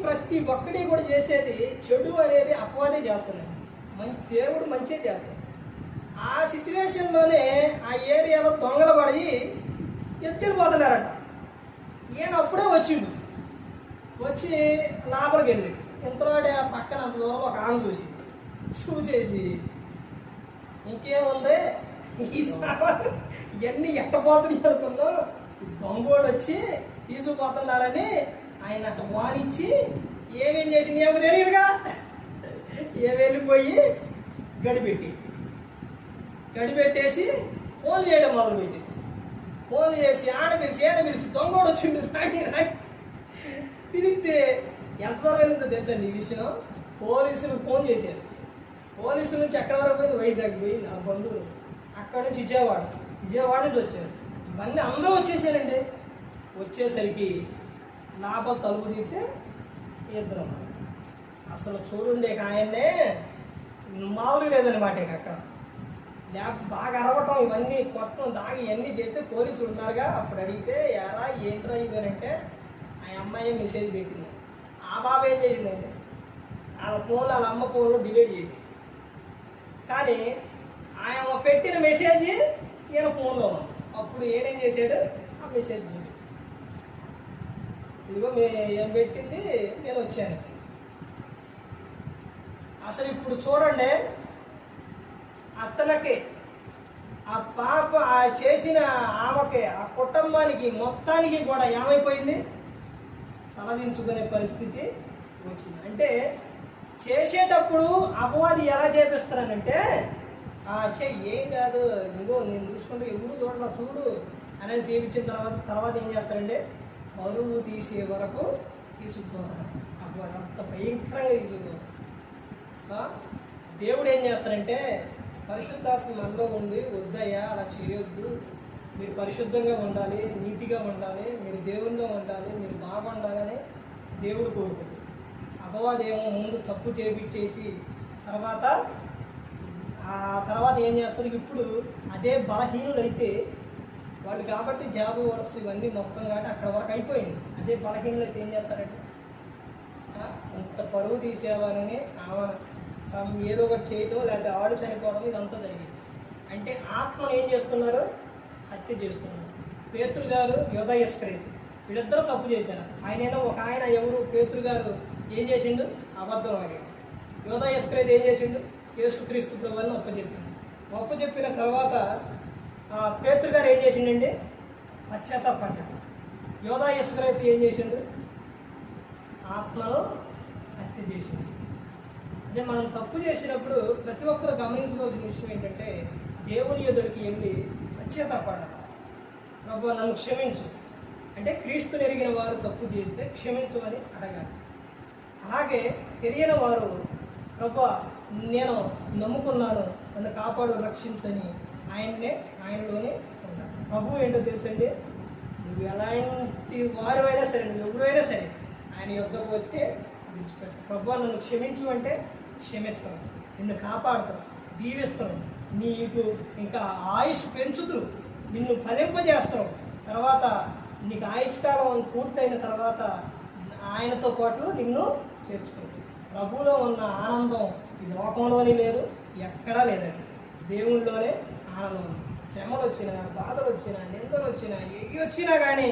Speaker 1: ప్రతి ఒక్కటి కూడా చేసేది చెడు అనేది అపవాదే చేస్తున్నాడు. దేవుడు మంచిగా చేస్తాడు. ఆ సిచ్యువేషన్లోనే ఆ ఏరియాలో దొంగలు పడి ఎత్తుకెళ్ళిపోతున్నారట. ఈయన అప్పుడే వచ్చిండు. వచ్చి లోపలికి వెళ్ళి ఇంతలోనే ఆ పక్కన అంత దూరం ఒక ఆమె చూసేసి ఇంకేముంది ఇవన్నీ ఎట్టపోతుంది అనుకున్నా, దొంగోడు వచ్చి తీసుకుపోతున్నారని ఆయన అట్ట వానిచ్చి ఏమేం చేసింది ఏమో తెలియదుగా, వెళ్ళిపోయి గడిపెట్టేసి ఫోన్ చేయడం మొదలుపెట్టి ఫోన్ చేసి ఆడ పిలిచి దొంగోడు వచ్చిండు పిలిస్తే ఎంత దూరం తెలుసండి ఈ విషయం. పోలీసులకు ఫోన్ చేశారు. పోలీసుల నుంచి ఎక్కడ వరకు పోయింది? వైజాగ్ పోయింది. నా బంధువులు అక్కడ నుంచి విజయవాడ నుంచి వచ్చారు. ఇవన్నీ అందరూ వచ్చేసారండి. వచ్చేసరికి లోపల తలుపు తీస్తే ఇద్దరం. అసలు చూడండి ఆయన్నే మామూలుగా లేదనమాట. అక్కడ బాగా అరవటం, ఇవన్నీ కొట్టడం, దాగి ఇవన్నీ చేస్తే పోలీసులు ఉన్నారుగా. అప్పుడు అడిగితే ఎరా ఏంట్రా ఇదేనంటే ఆ అమ్మాయి మెసేజ్ పెట్టింది. ఆ బాబు ఏం చేసిందంటే వాళ్ళ ఫోన్లో వాళ్ళ అమ్మ ఫోన్లో డిలీట్ చేసి, కానీ ఆయన పెట్టిన మెసేజ్ ఈయన ఫోన్లో ఉంది. అప్పుడు ఏం చేశాడు? ఆ మెసేజ్ చూపించాడు. ఇదిగో ఏం పెట్టింది, నేను వచ్చాను. అసలు ఇప్పుడు చూడండి, అతనికి ఆ పాప చేసిన ఆమెకి ఆ కుటుంబానికి మొత్తానికి కూడా ఏమైపోయింది? తలదించుకునే పరిస్థితి వచ్చింది. అంటే చేసేటప్పుడు అపవాది ఎలా చేపిస్తారనంటే ఏం కాదు, ఇంకో నేను చూసుకుంటే ఎవరు చూడలా చూడు అనేది చేయించిన తర్వాత ఏం చేస్తారంటే పరువు తీసే వరకు తీసుకుపోతారు. అపవాది అంత భయంకరంగా తీసుకుపోతారు. దేవుడు ఏం చేస్తారంటే పరిశుద్ధాత్మ మనలో ఉంది, వద్దయ్యా అలా చేయొద్దు, మీరు పరిశుద్ధంగా ఉండాలి, నీతిగా ఉండాలి, మీరు దేవునిలో ఉండాలి, మీరు బాగుండాలని దేవుడు కోరుకుంటాడు. అపవాదేమో ముందు తప్పు చేపించేసి తర్వాత ఏం చేస్తారు? ఇప్పుడు అదే బలహీనులైతే వాళ్ళు కాబట్టి జాబు వరుస ఇవన్నీ మొత్తం కాబట్టి అక్కడ వరకు అయిపోయింది. అదే బలహీనులైతే ఏం చేస్తారంటే అంత పరువు తీసేవారని ఏదో ఒకటి చేయటం, లేదా ఆడు చనిపోవడం, ఇదంతా జరిగింది. అంటే ఆత్మను ఏం చేస్తున్నారు? హత్య చేస్తున్నారు. పేతురు గారు, యోధా ఇస్కరియోతు వీళ్ళిద్దరూ తప్పు చేశారు. ఒక ఆయన ఎవరు? పేతురు గారు ఏం చేసిండు? అబద్ధం ఆడాడు. యోధా ఇస్కరియోతు ఏం చేసిండు? యేసుక్రీస్తు ప్రభువుని ఒప్పచెప్పిన తర్వాత పేతురు గారు ఏం చేసిండండి? పశ్చాత్తాపడ్డాడు. యోధా ఇస్కరియోతు ఏం చేసిండు? ఆత్మను హత్య చేసిండు. అదే మనం తప్పు చేసినప్పుడు ప్రతి ఒక్కరు గమనించుకోవాల్సిన విషయం ఏంటంటే దేవుని ఎదుడికి వెళ్ళి పశ్చాత్తాపడాలి. ప్రభువా నన్ను క్షమించు అంటే క్రీస్తుని ఎరిగిన వారు తప్పు చేస్తే క్షమించు అని అడగాలి. అలాగే తెలియని వారు ప్రభువా నేను నమ్ముకున్నాను, నన్ను కాపాడు, రక్షించని ఆయనలోనే ఉంటారు. ప్రభువు ఏంటో తెలుసండి, నువ్వు ఎలాంటి వారు అయినా సరే, నువ్వు ఎవరైనా సరే ఆయన యుద్ధకు వస్తే విడిచిపెట్టాను. ప్రభు నన్ను క్షమించు అంటే క్షమిస్తాను, నిన్ను కాపాడుతాను, దీవిస్తాను, నీకు ఇంకా ఆయుష్ పెంచుతూ నిన్ను ఫలింపజేస్తాను. తర్వాత నీకు ఆయుష్కాలం పూర్తయిన తర్వాత ఆయనతో పాటు నిన్ను చేర్చుకుంటాను. ప్రభువులో ఉన్న ఆనందం ఈ లోకంలోనే లేదు, ఎక్కడా లేదండి. దేవుళ్ళలోనే ఆనందం ఉంది. శ్రమలు వచ్చినా, బాధలు వచ్చినా, నిందలు వచ్చినా, ఎగి వచ్చినా కానీ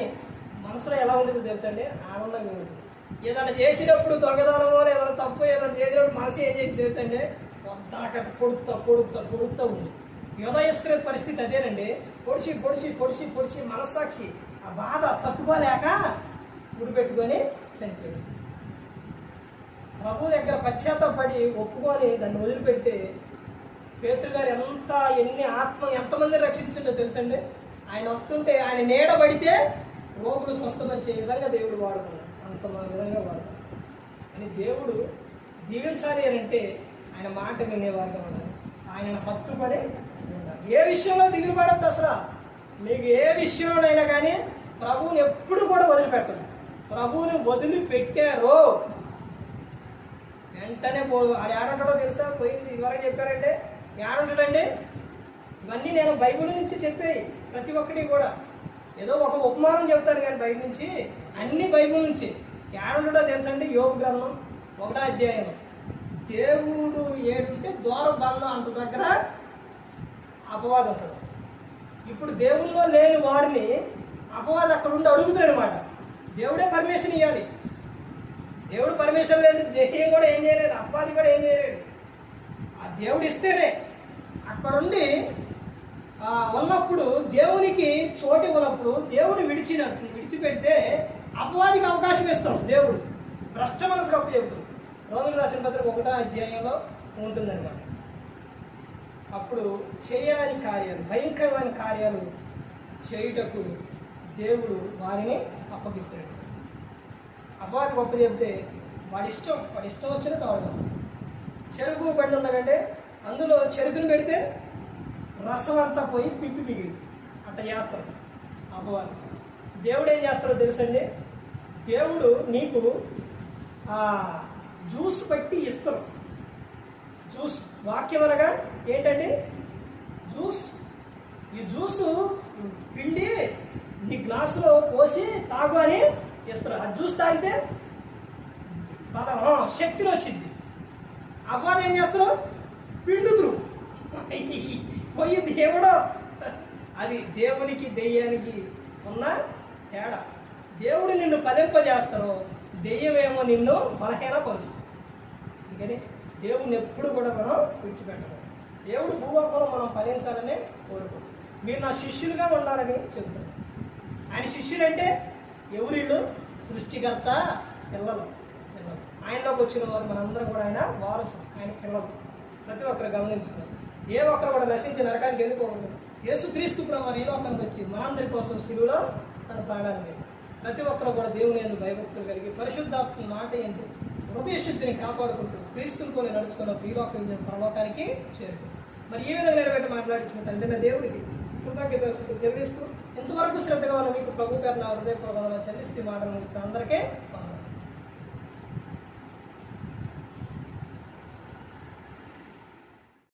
Speaker 1: మనసులో ఎలా ఉంటుందో తెలుసండి, ఆనందంగా ఉంటుంది. ఏదైనా చేసినప్పుడు దొంగదనమో ఏదైనా తప్పు ఏదైనా చేసినప్పుడు మనసు ఏం చేసి తెలుసండి, పొద్దాక పొడుతా ఉంది. యోధయస్కర పరిస్థితి అదేనండి. పొడిచి మనస్సాక్షి ఆ బాధ తట్టుకోలేక గురిపెట్టుకొని చనిపోయాడు. ప్రభు దగ్గర పశ్చాత్తపడి ఒప్పుకొని దాన్ని వదిలిపెట్టి పేతురు గారు ఎంతమందిని రక్షించిందో తెలుసండి. ఆయన వస్తుంటే ఆయన నీడ పడితే రోగులు స్వస్థపరిచే విధంగా దేవుడు వాడుకున్నాడు. అంత విధంగా వాడుకున్నాడు. అని దేవుడు దీవించాలి అని అంటే ఆయన మాట వినేవారుగా ఉండాలి, ఆయనను హత్తుకొని ఉండాలి. ఏ విషయంలో దిగులు పడద్దు అసలు. మీకు ఏ విషయంలోనైనా కానీ ప్రభువుని ఎప్పుడు కూడా వదిలిపెట్టదు. ప్రభువుని వదిలిపెట్టారో వెంటనే ఆడు ఏడంటాడో తెలుసా? పోయింది ఇదివరకు చెప్పారంటే ఏడుంటాడండి. ఇవన్నీ నేను బైబిల్ నుంచి చెప్పాయి ప్రతి ఒక్కటి కూడా. ఏదో ఒక ఉపమానం చెప్తాను కానీ బైబిల్ నుంచి, అన్ని బైబిల్ నుంచి. ఏడుంటాడో తెలుసండి? యోబు గ్రంథం 1వ అధ్యాయం. దేవుడు ఏడుంటే దూర బంధం అంత దగ్గర అపవాదం ఉంటాడు. ఇప్పుడు దేవుల్లో లేని వారిని అపవాదం అక్కడ ఉండి అడుగుతాడు అనమాట. దేవుడే పర్మిషన్ ఇవ్వాలి. దేవుడు పర్మిషన్ లేదు, దెయ్యం కూడా ఏం చేయలేడు, అపవాది కూడా ఏం చేయలేడు. ఆ దేవుడు ఇస్తేనే అక్కడుండి ఉన్నప్పుడు, దేవునికి చోటు ఉన్నప్పుడు దేవుడు విడిచిపెడితే అపవాదికి అవకాశం ఇస్తాం. దేవుడు భ్రష్ట మనసుకు అప్పచెబుతాడు. రోమిలకు రాసిన పత్రిక 1వ అధ్యాయంలో ఉంటుందన్నమాట. అప్పుడు చేయని కార్యాలు, భయంకరమైన కార్యాలు చేయుటకు దేవుడు వారిని అప్పగిస్తాడు. అపవాది గొప్ప చెప్తే వాడి ఇష్టం వచ్చినట్టు అవడం. చెరుకు బండి ఉన్నదంటే అందులో చెరుకుని పెడితే రసం అంతా పోయి పిప్పి మిగిలి అట్లా చేస్తాడు అపవాది. దేవుడు ఏం చేస్తాడో తెలుసండి? దేవుడు నీకు జ్యూస్ పట్టి ఇస్తారు. జ్యూస్ వాక్యం అనగా ఏంటండి? జ్యూస్. ఈ జ్యూసు పిండి నీ గ్లాసులో పోసి తాగు అని ఇస్తారు. ఆ జ్యూస్ తాగితే శక్తిని వచ్చింది. అపవాదం ఏం చేస్తారు? పిండుతురు పోయి దేవుడు. అది దేవునికి దెయ్యానికి ఉన్న తేడా. దేవుడు నిన్ను ఫలింపజేస్తారో, దెయ్యమేమో నిన్ను బలహీనపరుస్తుంది. అందుకని దేవుడిని ఎప్పుడు కూడా మనం విడిచిపెట్టడం. దేవుడు భూలోకంలో మనం ఫలించాలని కోరుకుంటాం. మీరు నా శిష్యులుగా ఉండాలని చెబుతారు. ఆయన శిష్యులంటే ఎవరిళ్ళు? సృష్టికర్త పిల్లలు. ఆయనలోకి వచ్చిన వారు మనందరం కూడా ఆయన వారసు, ఆయన పిల్లలు. ప్రతి ఒక్కరు గమనించుకున్నారు. ఏ ఒక్కరు కూడా నశించి నరకానికి వెళ్ళిపోకూడదు. యేసుక్రీస్తు ప్రభువు ఈ లోకానికి వచ్చి మనందరి కోసం శిలువలో తన ప్రాణాన్ని వేశాడు. ప్రతి ఒక్కరు కూడా దేవుని యందు భయభక్తులు కలిగి పరిశుద్ధాత్మ మాట యందు హృదయ శుద్ధిని కాపాడుకుంటూ క్రీస్తుని నడుచుకున్న ప్రియులోకం పరలోకానికి చేరుకుంటారు. మరి ఈ విధంగా నిలబెట్టి మాట్లాడించిన తండ్రి దేవుడికి కృతజ్ఞతలు చెల్లిస్తూ ఇంతవరకు శ్రద్ధగా ఉన్న మీకు ప్రభు పేరు నా హృదయపూర్వకంగా చెల్లిస్తూ మాటలు అందరికీ